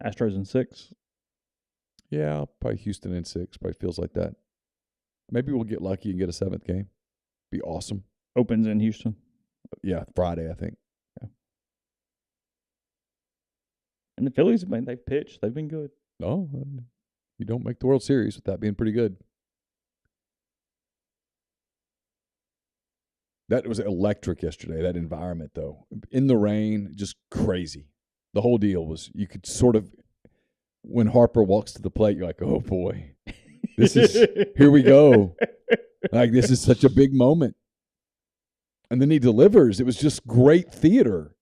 Astros in 6. Yeah, probably Houston in 6. Probably feels like that. Maybe we'll get lucky and get a 7th game. Be awesome. Opens in Houston. Yeah, Friday, I think. Yeah. And the Phillies, man, they've pitched. They've been good. No, you don't make the World Series with that being pretty good. That was electric yesterday, that environment, though. In the rain, just crazy. The whole deal was, you could sort of, when Harper walks to the plate, you're like, oh, boy. Here we go. Like, this is such a big moment. And then he delivers. It was just great theater.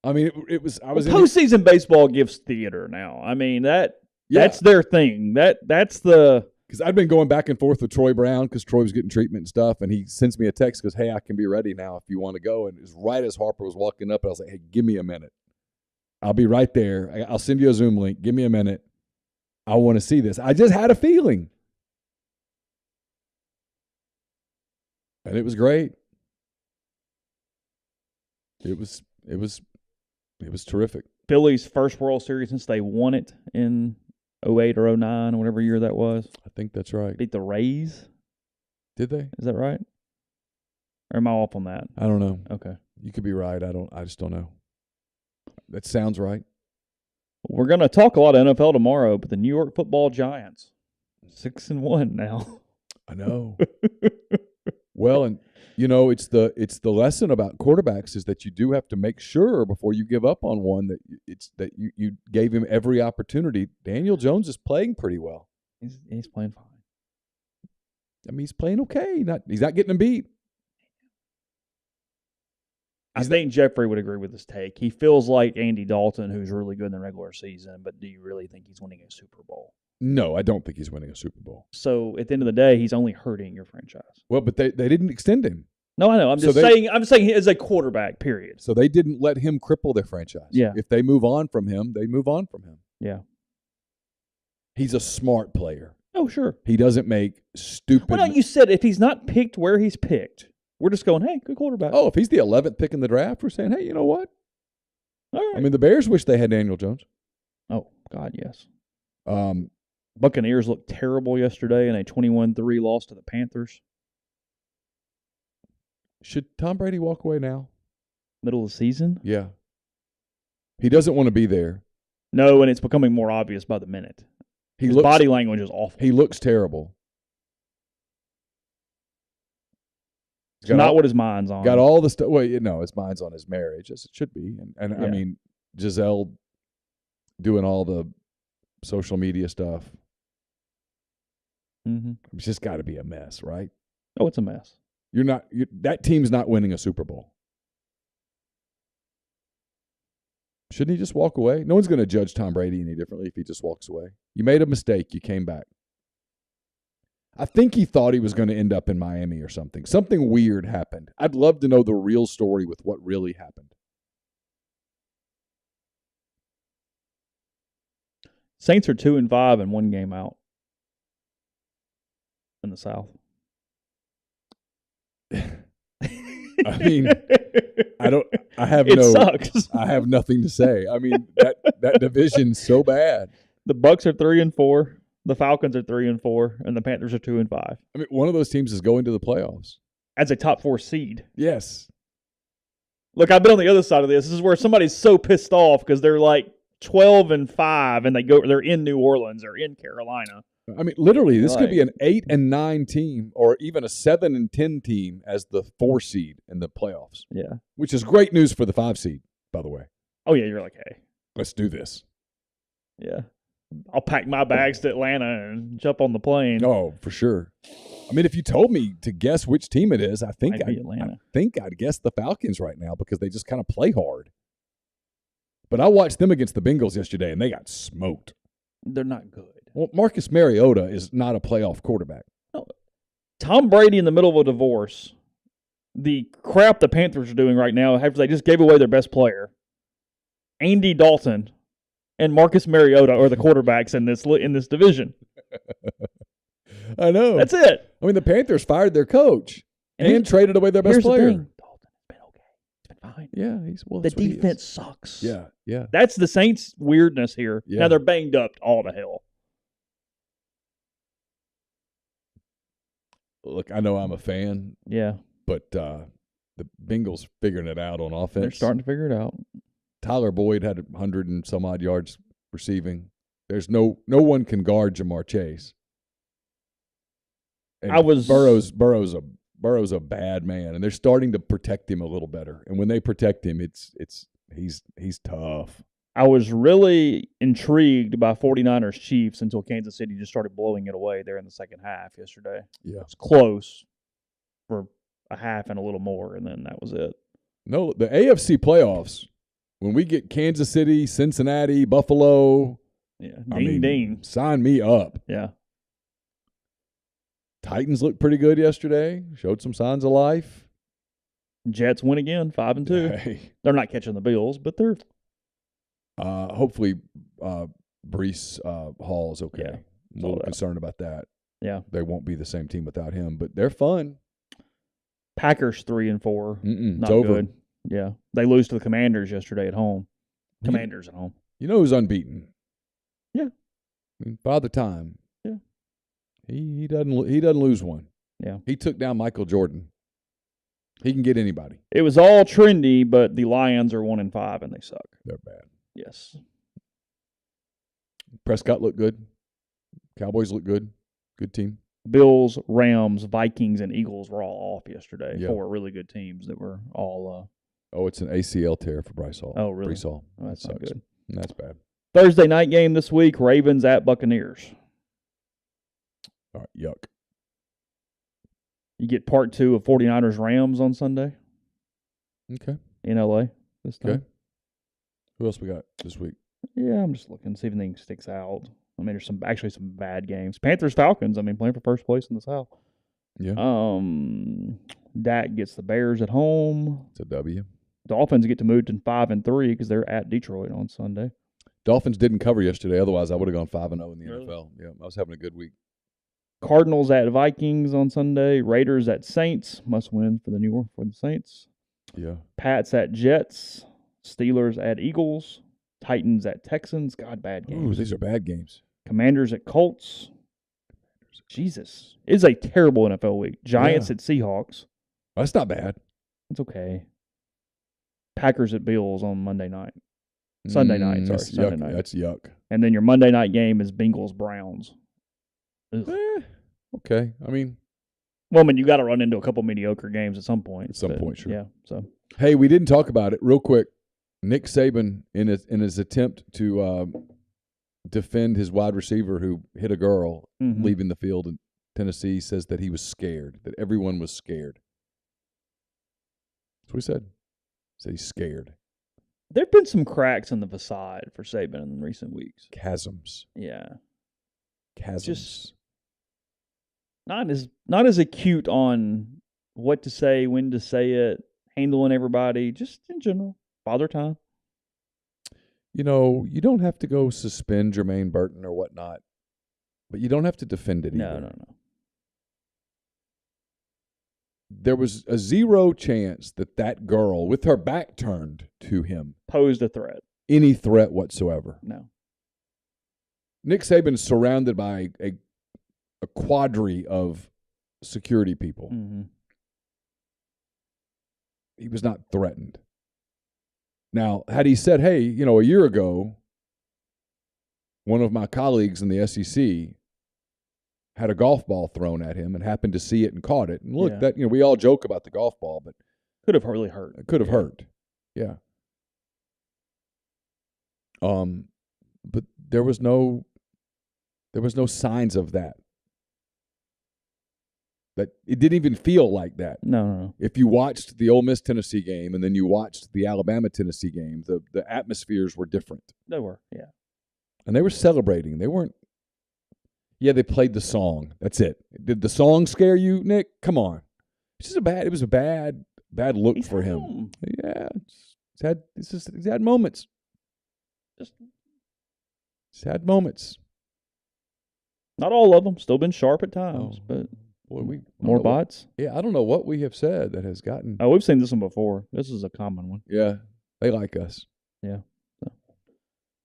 I mean, it was. Postseason baseball gives theater now. I mean, that's their thing. That's the Because I'd been going back and forth with Troy Brown because Troy was getting treatment and stuff, and he sends me a text because, hey, I can be ready now if you want to go. And it was right as Harper was walking up, and I was like, hey, give me a minute. I'll be right there. I'll send you a Zoom link. Give me a minute. I want to see this. I just had a feeling. And it was great. It was terrific. Philly's first World Series since they won it in 08 or 09 or whatever year that was. I think that's right. Beat the Rays. Did they? Is that right? Or am I off on that? I don't know. Okay. You could be right. I just don't know. That sounds right. We're going to talk a lot of NFL tomorrow, but the New York Football Giants, 6-1 now. I know. Well, and you know, it's the lesson about quarterbacks is that you do have to make sure before you give up on one that you gave him every opportunity. Daniel Jones is playing pretty well. He's playing fine. I mean, he's playing okay. He's not getting them beat. I think Jeffrey would agree with this take. He feels like Andy Dalton, who's really good in the regular season, but do you really think he's winning a Super Bowl? No, I don't think he's winning a Super Bowl. So at the end of the day, he's only hurting your franchise. Well, but they didn't extend him. No, I know. I'm saying as a quarterback, period. So they didn't let him cripple their franchise. Yeah. If they move on from him, they move on from him. Yeah. He's a smart player. Oh, sure. He doesn't make stupid. Well, no, you said if he's not picked where he's picked, we're just going, hey, good quarterback. Oh, if he's the 11th pick in the draft, we're saying, hey, you know what? All right. I mean, the Bears wish they had Daniel Jones. Oh, God, yes. Buccaneers looked terrible yesterday in a 21-3 loss to the Panthers. Should Tom Brady walk away now? Middle of the season? Yeah. He doesn't want to be there. No, and it's becoming more obvious by the minute. His body language is awful. He looks terrible. It's not what his mind's on. Got all the stuff. Well, his mind's on his marriage, as it should be. And Yeah. I mean, Giselle doing all the social media stuff. Mm-hmm. It's just got to be a mess, right? Oh, it's a mess. That team's not winning a Super Bowl. Shouldn't he just walk away? No one's going to judge Tom Brady any differently if he just walks away. You made a mistake. You came back. I think he thought he was going to end up in Miami or something. Something weird happened. I'd love to know the real story with what really happened. Saints are 2-5 and 1 game out in the South. I mean, sucks. I have nothing to say. I mean, that division's so bad. The Bucs are 3-4, the Falcons are 3-4, and the Panthers are 2-5. I mean, one of those teams is going to the playoffs as a top 4 seed. Yes. Look, I've been on the other side of this. This is where somebody's so pissed off because they're like 12-5 and they're in New Orleans or in Carolina. I mean, literally, this could be an 8-9 team or even a 7-10 team as the 4 seed in the playoffs. Yeah. Which is great news for the 5 seed, by the way. Oh, yeah, you're like, hey. Let's do this. Yeah. I'll pack my bags to Atlanta and jump on the plane. Oh, for sure. I mean, if you told me to guess which team it is, I think I'd guess the Falcons right now because they just kind of play hard. But I watched them against the Bengals yesterday, and they got smoked. They're not good. Well, Marcus Mariota is not a playoff quarterback. No. Tom Brady in the middle of a divorce. The crap the Panthers are doing right now, after they just gave away their best player, Andy Dalton, and Marcus Mariota are the quarterbacks in this division. I know. That's it. I mean, the Panthers fired their coach and traded away their best player. The thing. Dalton's been okay. He's been fine. Yeah, the defense sucks. Yeah. That's the Saints' weirdness here. Yeah. Now they're banged up all to hell. Look, I know I'm a fan. Yeah. But the Bengals figuring it out on offense. They're starting to figure it out. Tyler Boyd had 100 and some odd yards receiving. There's no one can guard Jamar Chase. And Burrow's a bad man, and they're starting to protect him a little better. And when they protect him, he's tough. I was really intrigued by 49ers Chiefs until Kansas City just started blowing it away there in the second half yesterday. Yeah. It was close for a half and a little more, and then that was it. No, the AFC playoffs, when we get Kansas City, Cincinnati, Buffalo, ding. sign me up. Yeah. Titans looked pretty good yesterday. Showed some signs of life. Jets win again, 5-2. Hey. They're not catching the Bills, but they're Hopefully, Breece Hall is okay. Yeah, I'm a little concerned about that. Yeah. They won't be the same team without him, but they're fun. Packers 3-4. Not it's over. Good. Yeah. They lose to the Commanders yesterday at home. Commanders at home. You know who's unbeaten? Yeah. I mean, Father Time. Yeah. He doesn't lose one. Yeah. He took down Michael Jordan. He can get anybody. It was all trendy, but the Lions are 1-5 and they suck. They're bad. Yes. Prescott looked good. Cowboys look good. Good team. Bills, Rams, Vikings, and Eagles were all off yesterday. Yeah. 4 really good teams that were all it's an ACL tear for Bryce Hall. Oh, really? Breece Hall. Oh, that's not good. That's bad. Thursday night game this week, Ravens at Buccaneers. All right, yuck. You get part 2 of 49ers Rams on Sunday. Okay. In LA this time. Okay. Who else we got this week? Yeah, I'm just looking, see if anything sticks out. I mean, there's some bad games. Panthers Falcons, I mean, playing for first place in the South. Yeah. Dak gets the Bears at home. It's a W. Dolphins get to move to 5-3 because they're at Detroit on Sunday. Dolphins didn't cover yesterday. Otherwise, I would have gone 5-0 in the Really? NFL. Yeah, I was having a good week. Cardinals at Vikings on Sunday. Raiders at Saints. Must win for the Saints. Yeah. Pats at Jets. Steelers at Eagles. Titans at Texans. God, bad games. Ooh, these are bad games. Commanders at Colts. Jesus. It's a terrible NFL week. Giants at Seahawks. That's not bad. It's okay. Packers at Bills on Monday night. Sunday night. That's yuck. And then your Monday night game is Bengals-Browns. Okay. I mean, you got to run into a couple mediocre games at some point. Sure. Yeah. So. Hey, we didn't talk about it real quick. Nick Saban, in his attempt to defend his wide receiver who hit a girl leaving the field in Tennessee, says that he was scared, that everyone was scared. That's what he said. He said he's scared. There have been some cracks in the facade for Saban in recent weeks. Chasms. Yeah. Chasms. Just not as acute on what to say, when to say it, handling everybody, just in general. Father time. You know, you don't have to go suspend Jermaine Burton or whatnot, but you don't have to defend it either. No. There was a 0 chance that girl, with her back turned to him, posed a threat. Any threat whatsoever. No. Nick Saban's surrounded by a quadri of security people. Mm-hmm. He was not threatened. Now, had he said, hey, a year ago, one of my colleagues in the SEC had a golf ball thrown at him and happened to see it and caught it. And look, that we all joke about the golf ball, but could have really hurt. It could have hurt. Yeah. But there was no signs of that. That it didn't even feel like that. No. If you watched the Ole Miss Tennessee game and then you watched the Alabama Tennessee game, the atmospheres were different. They were, yeah. And they were celebrating. They weren't. Yeah, they played the song. That's it. Did the song scare you, Nick? Come on. It was a bad look for him. Home. Yeah, he's had moments. He's had moments. Not all of them. Still been sharp at times, but. More bots? Yeah, I don't know what we have said that has gotten. Oh, we've seen this one before. This is a common one. Yeah, they like us. Yeah. So.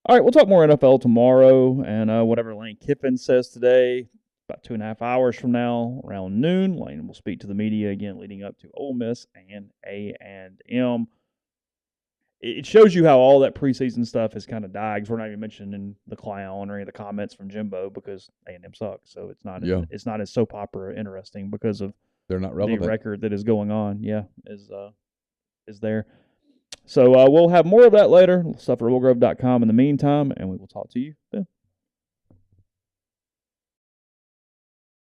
All right, we'll talk more NFL tomorrow and whatever Lane Kiffin says today. About 2.5 hours from now, around noon, Lane will speak to the media again, leading up to Ole Miss and A&M. It shows you how all that preseason stuff has kind of died. Because we're not even mentioning the clown or any of the comments from Jimbo because A&M sucks. So it's not as soap opera interesting because of they're not relevant. The record that is going on. Yeah, is there. So we'll have more of that later. Stuff at RealGrove.com in the meantime, and we will talk to you then.